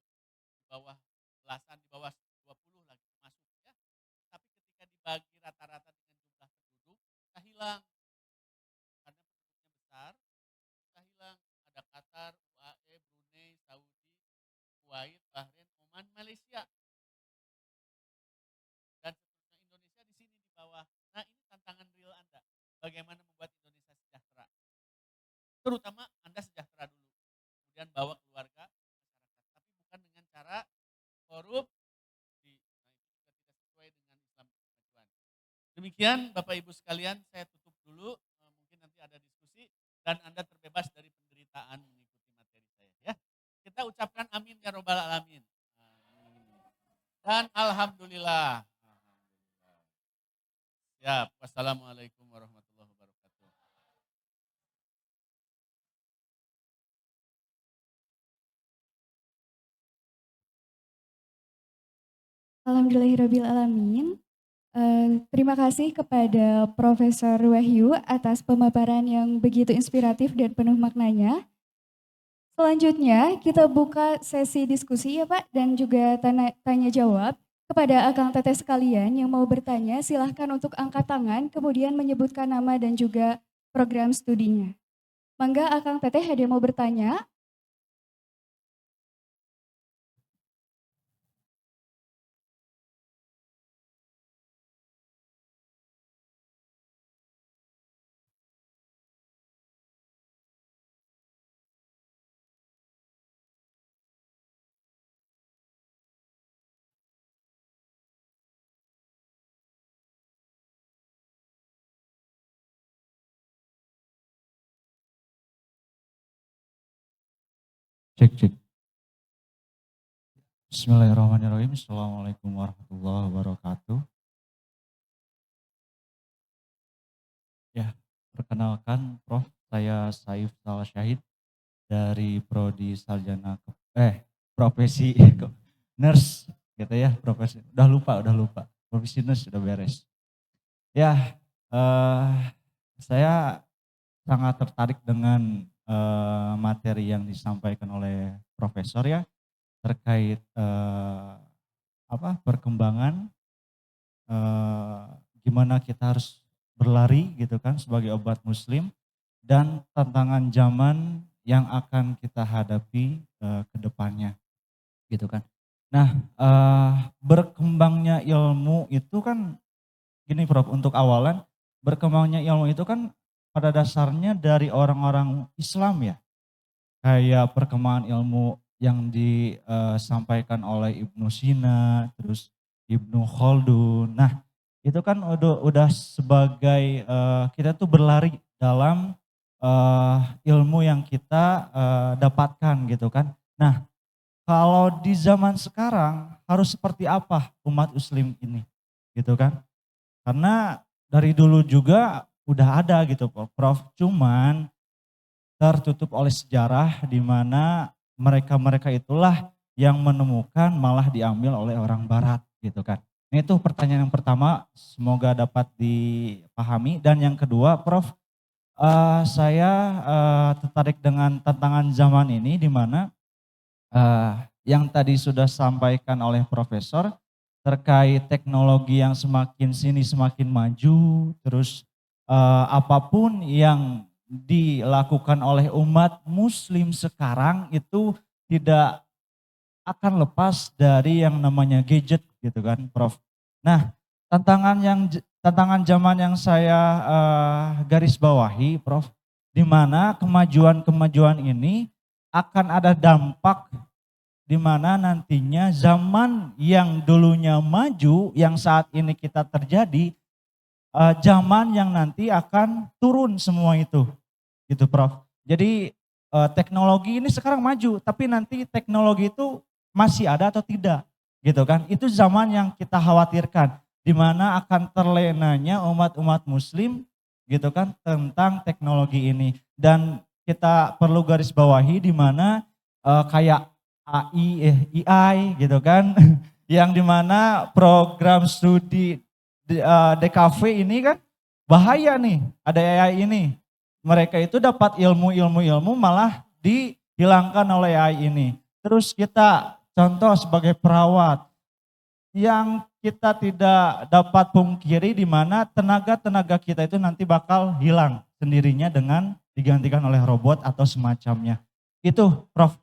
di bawah belasan, di bawah 20 lagi masuk ya. Tapi ketika dibagi rata-rata dengan jumlah penduduk, kita hilang karena penduduknya besar, kita hilang. Ada Qatar, UAE, Brunei, Saudi, Kuwait, Bahrain, Oman, Malaysia, dan seterusnya. Indonesia di sini di bawah. Nah, ini tantangan real Anda. Bagaimana membuat Indonesia sejahtera? Terutama Anda sejahtera dulu, kemudian bawa keluarga, masyarakat. Tapi bukan dengan cara korup. Nah, itu juga tidak sesuai dengan Islam kemajuan. Demikian Bapak Ibu sekalian, saya tutup dulu. Mungkin nanti ada diskusi dan Anda terbebas dari penderitaan mengikuti materi saya ya. Kita ucapkan amin ya robbal alamin. Amin. Dan alhamdulillah. Ya, wassalamualaikum warahmatullahi wabarakatuh. Alhamdulillahirrabbilalamin. Terima kasih kepada Profesor Wahyu atas pemaparan yang begitu inspiratif dan penuh maknanya. Selanjutnya kita buka sesi diskusi ya Pak dan juga tanya jawab. Kepada akang teteh sekalian yang mau bertanya silahkan untuk angkat tangan kemudian menyebutkan nama dan juga program studinya. Mangga akang teteh ada yang mau bertanya? Cek, cek. Bismillahirrahmanirrahim. Assalamualaikum warahmatullahi wabarakatuh. Ya, perkenalkan Prof. Saya Saif Salah Syahid dari Prodi Sarjana profesi nurse gitu ya, profesi. Udah lupa. Profesi nurse sudah beres. Ya, saya sangat tertarik dengan materi yang disampaikan oleh Profesor ya terkait perkembangan gimana kita harus berlari gitu kan sebagai umat muslim dan tantangan zaman yang akan kita hadapi ke depannya gitu kan. Nah, berkembangnya ilmu itu kan gini Prof, untuk awalan berkembangnya ilmu itu kan pada dasarnya dari orang-orang Islam ya. Kayak perkembangan ilmu yang disampaikan oleh Ibnu Sina, terus Ibnu Khaldun. Nah, itu kan udah sebagai kita tuh berlari dalam ilmu yang kita dapatkan gitu kan. Nah, kalau di zaman sekarang harus seperti apa umat muslim ini gitu kan. Karena dari dulu juga udah ada gitu Prof. Cuman tertutup oleh sejarah di mana mereka-mereka itulah yang menemukan malah diambil oleh orang barat gitu kan. Nah, itu pertanyaan yang pertama, semoga dapat dipahami. Dan yang kedua Prof, saya tertarik dengan tantangan zaman ini di mana yang tadi sudah sampaikan oleh Profesor terkait teknologi yang semakin sini semakin maju, terus apapun yang dilakukan oleh umat muslim sekarang itu tidak akan lepas dari yang namanya gadget gitu kan Prof. Nah, tantangan zaman yang saya garis bawahi Prof, di mana kemajuan-kemajuan ini akan ada dampak di mana nantinya zaman yang dulunya maju, yang saat ini kita terjadi, zaman yang nanti akan turun semua itu, gitu Prof. Jadi teknologi ini sekarang maju, tapi nanti teknologi itu masih ada atau tidak, gitu kan? Itu zaman yang kita khawatirkan, di mana akan terlenanya umat-umat muslim, gitu kan, tentang teknologi ini. Dan kita perlu garis bawahi di mana kayak AI gitu kan, yang dimana program studi DKV ini kan bahaya nih, ada AI ini. Mereka itu dapat ilmu malah dihilangkan oleh AI ini. Terus kita contoh sebagai perawat, yang kita tidak dapat pungkiri di mana tenaga-tenaga kita itu nanti bakal hilang sendirinya dengan digantikan oleh robot atau semacamnya. Itu Prof,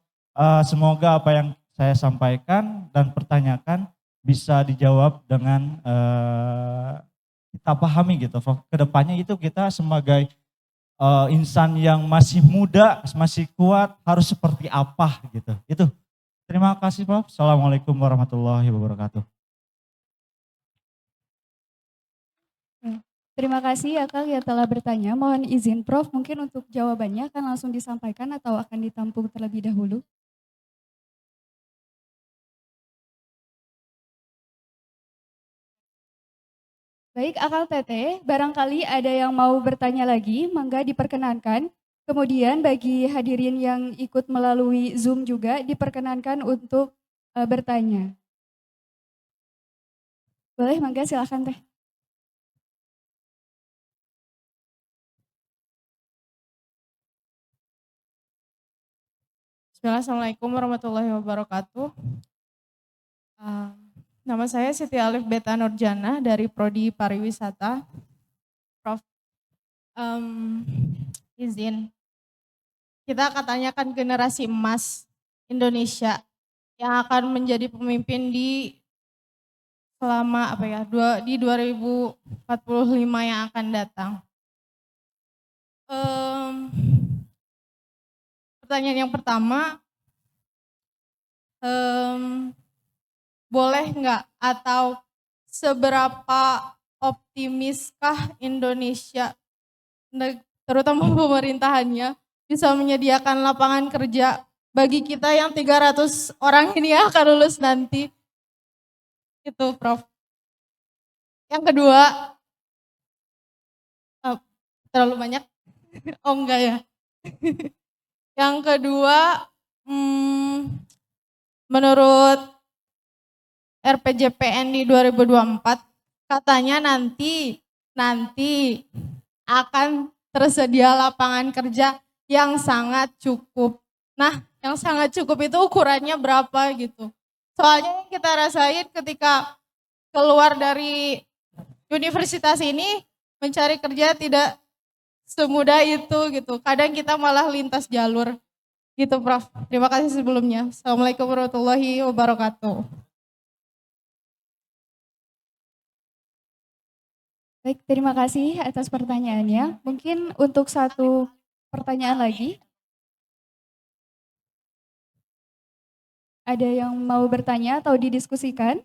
semoga apa yang saya sampaikan dan pertanyakan bisa dijawab dengan kita pahami gitu Prof. Kedepannya itu kita sebagai insan yang masih muda, masih kuat harus seperti apa gitu. Itu. Terima kasih Prof. Assalamualaikum warahmatullahi wabarakatuh. Terima kasih ya Kak yang telah bertanya. Mohon izin Prof, mungkin untuk jawabannya akan langsung disampaikan atau akan ditampung terlebih dahulu. Baik, Akal Teteh, barangkali ada yang mau bertanya lagi, mangga diperkenankan. Kemudian bagi hadirin yang ikut melalui Zoom juga diperkenankan untuk bertanya. Boleh, mangga silakan Teh. Assalamualaikum warahmatullahi wabarakatuh. Nama saya Siti Alif Beta Nurjana dari Prodi Pariwisata. Prof, izin. Kita katanya kan generasi emas Indonesia yang akan menjadi pemimpin di selama di 2045 yang akan datang. Pertanyaan yang pertama, boleh nggak atau seberapa optimiskah Indonesia, terutama pemerintahannya, bisa menyediakan lapangan kerja bagi kita yang 300 orang ini yang akan lulus nanti? Itu Prof. Yang kedua, terlalu banyak? Oh enggak ya. Yang kedua, menurut RPJPN di 2024 katanya nanti akan tersedia lapangan kerja yang sangat cukup. Nah, yang sangat cukup itu ukurannya berapa gitu. Soalnya yang kita rasain ketika keluar dari universitas ini mencari kerja tidak semudah itu gitu. Kadang kita malah lintas jalur gitu Prof. Terima kasih sebelumnya. Assalamualaikum warahmatullahi wabarakatuh. Baik, terima kasih atas pertanyaannya. Mungkin untuk satu pertanyaan lagi, ada yang mau bertanya atau didiskusikan?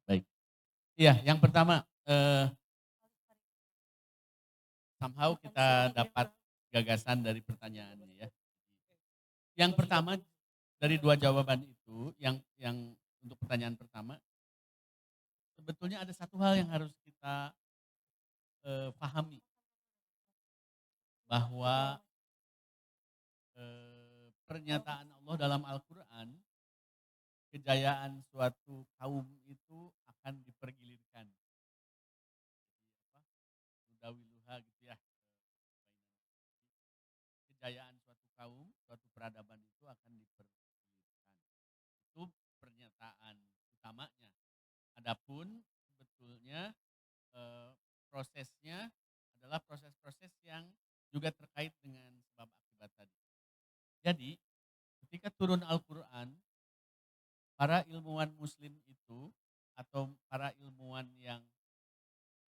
Baik. Iya, yang pertama, somehow kita dapat gagasan dari pertanyaannya ya. Yang pertama dari dua jawaban itu, yang untuk pertanyaan pertama, sebetulnya ada satu hal yang harus kita pahami, bahwa pernyataan Allah dalam Al-Quran, kejayaan suatu kaum itu akan dipergilirkan. Apa, Nudawiluha gitu ya. Kejayaan suatu kaum, suatu peradaban itu akan dipergilirkan. Itu pernyataan utamanya. Adapun sebetulnya prosesnya adalah proses-proses yang juga terkait dengan sebab akibat tadi. Jadi ketika turun Al-Quran, para ilmuwan muslim itu atau para ilmuwan yang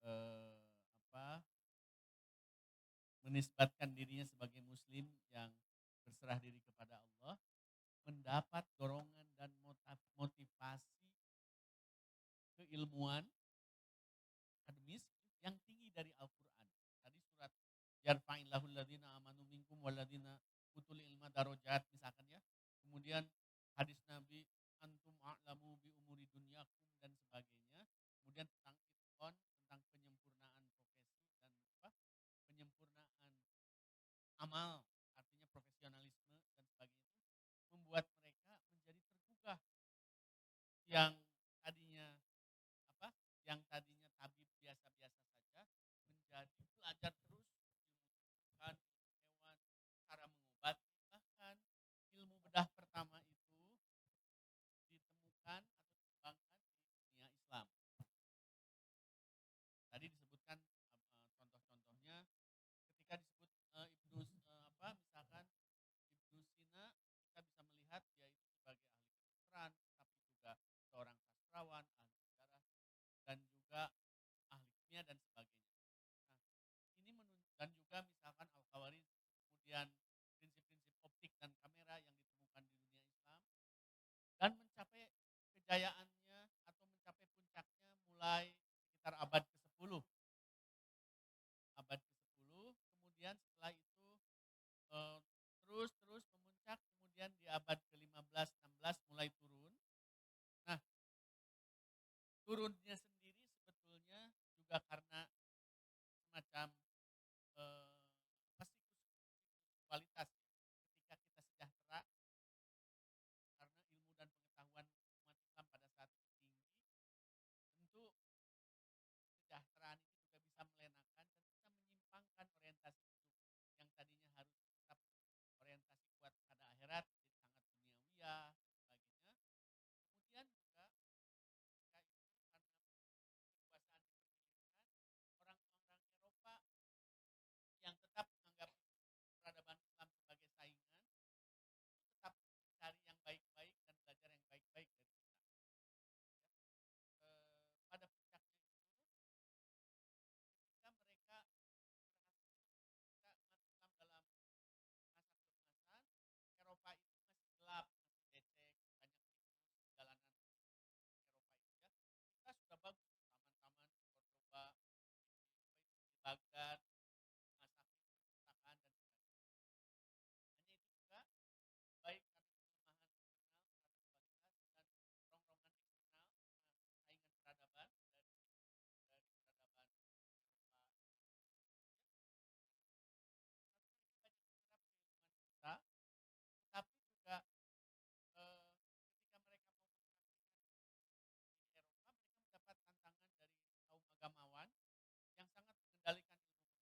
eh, apa, menisbatkan dirinya sebagai muslim yang berserah diri kepada Allah, mendapat dorongan dan motivasi keilmuan akademis yang tinggi dari Al-Quran. Tadi surat yarfa'illahul ladzina amanu minkum waladina utul ilma darajat misalkan ya. Kemudian hadis Nabi antum a'lamu bi umuri dunyakum dan sebagainya. Kemudian tentang itkon, tentang penyempurnaan profesi dan apa? Penyempurnaan amal, artinya profesionalisme dan sebagainya itu membuat mereka menjadi tergugah yang tadinya apa? Yang tadinya tabib biasa-biasa saja menjadi belajar terus ilmu kan hewan, cara mengobati, bahkan ilmu bedah pertama itu ditemukan atau dikembangkan di dunia Islam. Tadi disebutkan contoh-contohnya ketika disebut Ibnu misalkan Ibnu Sina, kita bisa melihat dia itu sebagai ahli kedokteran, tapi juga seorang sastrawan, ahli sejarah, dan juga ahli kimia dan sebagainya. Nah, ini dan juga misalkan Al-Khawarizmi, kemudian prinsip-prinsip optik dan kamera yang ditemukan di dunia Islam, dan mencapai kejayaannya atau mencapai puncaknya mulai sekitar abad ke-10. Abad ke-10, kemudian setelah itu eh, terus memuncak, kemudian di abad ke-15, 16 mulai turun. Nah, turunnya sendiri sebetulnya juga karena semacam eh, kualitas ketika kita sejahtera karena ilmu dan pengetahuan umat Islam pada saat itu tinggi, tentu kesejahteraan itu juga bisa melenakan dan bisa menyimpangkan orientasi hidup yang tadinya harus tetap orientasi kuat pada akhirat jadi sangat duniawiyah sebagainya. Kemudian juga ketika itu karena kekuasaan dipertinggikan, orang-orang Eropa yang tetap menganggap peradaban Islam sebagai saingan itu tetap mencari yang baik-baik dan belajar yang baik-baik dari Islam. Pada puncaknya itu ketika mereka ketika umat Islam dalam masa keemasan, Eropa itu masih gelap, masih becek, banyak tikus, jalanan Eropa itu ya. Kita sudah bagus, taman-taman di Cordoba, di Baghdad, masa perpustakaan dan sebagainya. Hanya itu juga baik karena kelemahan internal, satu kualitas dan rongrongan eksternal, saingan peradaban dari peradaban Eropa banyak menyerap keilmuan kita, tetapi juga eh, ketika mereka mau mempraktikkan Eropa, mereka mendapat tantangan dari kaum agamawan yang sangat mengendalikan ilmu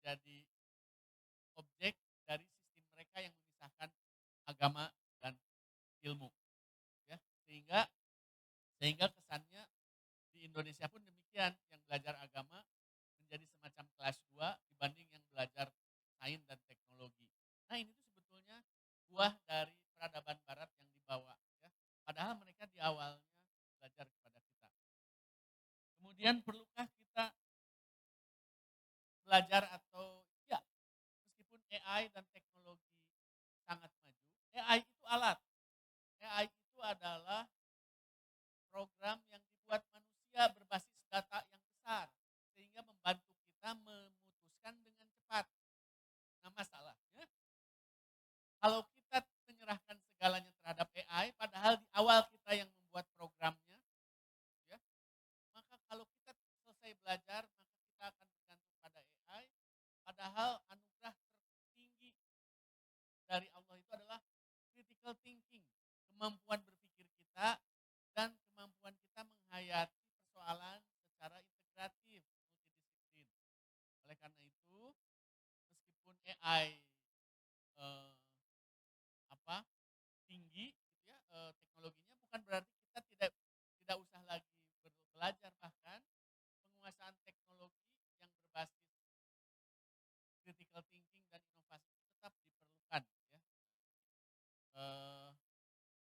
menjadi objek dari sistem mereka yang memisahkan agama dan ilmu, ya. Sehingga kesannya di Indonesia pun demikian, yang belajar agama menjadi semacam kelas 2 dibanding yang belajar sains dan teknologi. Nah, ini tuh sebetulnya buah dari peradaban barat yang dibawa, ya. Padahal mereka di awalnya belajar kepada kita. Kemudian perlukah kita belajar atau ya, meskipun AI dan teknologi sangat maju, AI itu alat. AI itu adalah program yang dibuat manusia berbasis data yang besar sehingga membantu kita memutuskan dengan cepat. Nah, masalahnya kalau kita menyerahkan segalanya terhadap AI padahal di awal kita yang membuat programnya, ya, maka kalau kita selesai belajar maka kita akan bergantung pada AI, padahal anugerah tertinggi dari Allah itu adalah critical thinking, kemampuan berpikir kita dan kemampuan kita menghayati persoalan secara integratif, multidisiplin. Oleh karena itu, meskipun AI eh, apa tinggi gitu ya, teknologinya, bukan berarti kita tidak usah lagi belajar, bahkan penguasaan teknologi yang berbasis critical thinking dan inovasi itu tetap diperlukan, ya. Eh,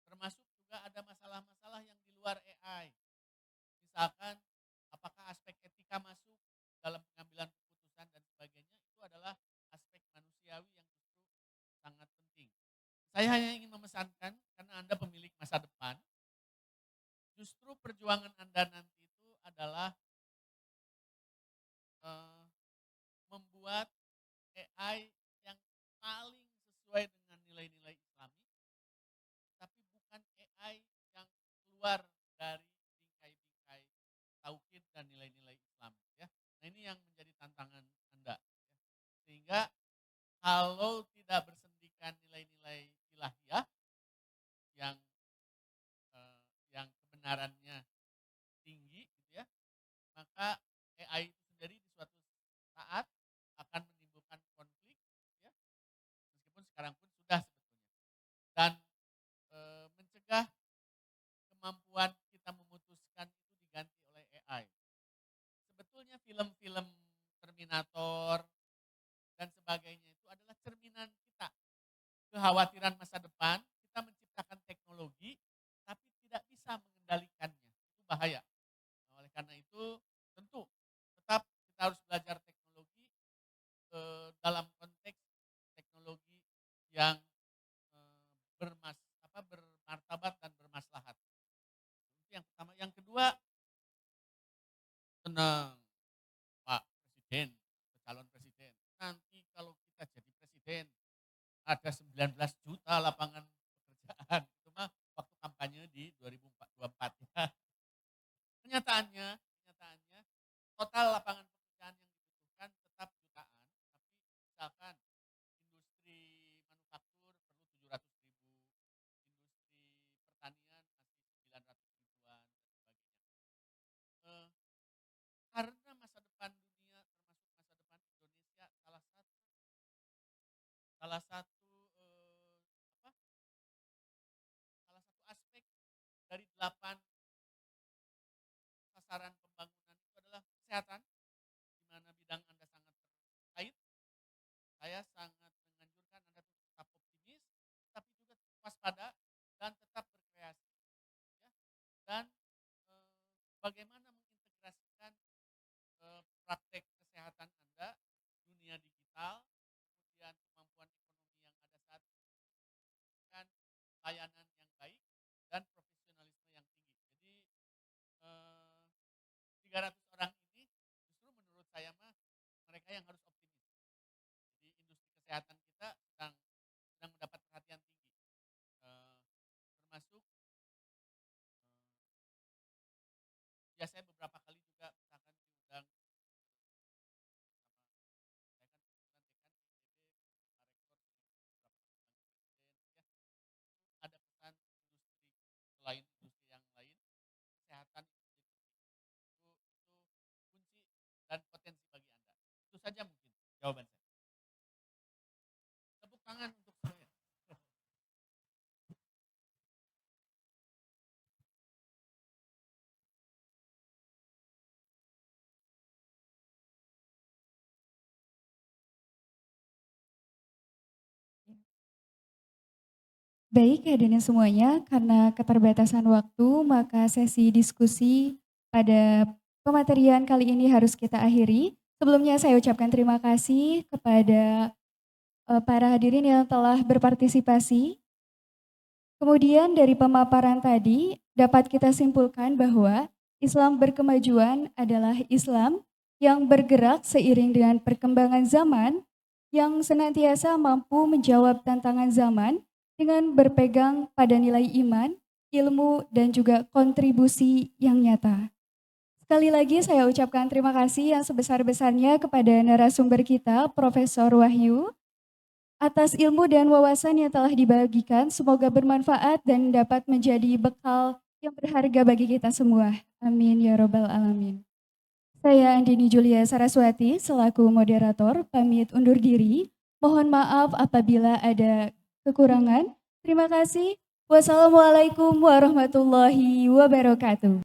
Termasuk juga ada masalah-masalah yang di luar AI. Misalkan apakah aspek etika masuk dalam pengambilan keputusan dan sebagainya, itu adalah aspek manusiawi yang justru sangat penting. Saya hanya ingin memesankan, karena Anda pemilik masa depan, justru perjuangan Anda nanti itu adalah eh, membuat AI yang paling sesuai dengan nilai-nilai Islami, tapi bukan AI yang keluar dari bingkai-bingkai tauhid dan nilai-nilai Islam, ya. Nah, ini yang menjadi tantangan Anda, ya. Sehingga kalau tidak bersendikan nilai-nilai ilahiyah yang yang kebenarannya tinggi gitu ya, maka AI itu sendiri di suatu saat akan menimbulkan konflik, ya, meskipun sekarang pun sudah sebetulnya. Dan mencegah kemampuan kita memutuskan itu diganti oleh AI. Sebetulnya film-film Terminator dan sebagainya itu adalah cerminan kita. Kekhawatiran masa depan, kita menciptakan teknologi tapi tidak bisa mengendalikannya. Itu bahaya. Nah, oleh karena itu tentu tetap kita harus belajar teknologi dalam konteks teknologi yang bermartabat dan bermaslahat. Itu yang pertama. Yang kedua, tenang Pak Presiden, calon presiden. Nanti kalau kita jadi presiden, ada 19 juta lapangan pekerjaan. Itu mah waktu kampanye di 2024 ya. Kenyataannya total lapangan pekerjaan yang dibutuhkan tetap jutaan, tapi misalkan industri manufaktur perlu 700 ribu, industri pertanian masih 900 ribuan dan sebagainya. Eh, karena masa depan dunia termasuk masa depan Indonesia, salah satu apa salah satu aspek dari 8 sasaran pembangunan itu adalah kesehatan, di mana bidang Anda sangat terkait. Saya sangat menganjurkan Anda tetap optimis, tapi juga waspada dan tetap berkreasi, ya. Dan eh, bagaimana mengintegrasikan praktek kesehatan Anda, dunia digital, kemudian kemampuan ekonomi yang ada saat ini, dan layanan yang baik dan profesionalisme yang tinggi. Jadi 300 orang ini justru menurut saya mah mereka yang harus optimis. Jadi industri kesehatan kita sedang mendapat perhatian tinggi. Eh, Termasuk ya, saya beberapa kali juga misalkan diundang sama, saya kan kebetulan dekan ITB, Pak Rektor beberapa undang presiden, ya. Ada pesan industri selain industri yang lain, kesehatan itu itu kunci dan potensi bagi Anda. Itu saja mungkin jawaban saya. tangan untuk saya. Baik, hadirin semuanya, karena keterbatasan waktu, maka sesi diskusi pada pematerian kali ini harus kita akhiri. Sebelumnya saya ucapkan terima kasih kepada para hadirin yang telah berpartisipasi. Kemudian dari pemaparan tadi dapat kita simpulkan bahwa Islam berkemajuan adalah Islam yang bergerak seiring dengan perkembangan zaman, yang senantiasa mampu menjawab tantangan zaman dengan berpegang pada nilai iman, ilmu, dan juga kontribusi yang nyata. Sekali lagi saya ucapkan terima kasih yang sebesar-besarnya kepada narasumber kita, Profesor Wahyu, atas ilmu dan wawasan yang telah dibagikan. Semoga bermanfaat dan dapat menjadi bekal yang berharga bagi kita semua. Amin ya robbal alamin. Saya Andini Julia Saraswati selaku moderator pamit undur diri. Mohon maaf apabila ada kekurangan. Terima kasih. Wassalamualaikum warahmatullahi wabarakatuh.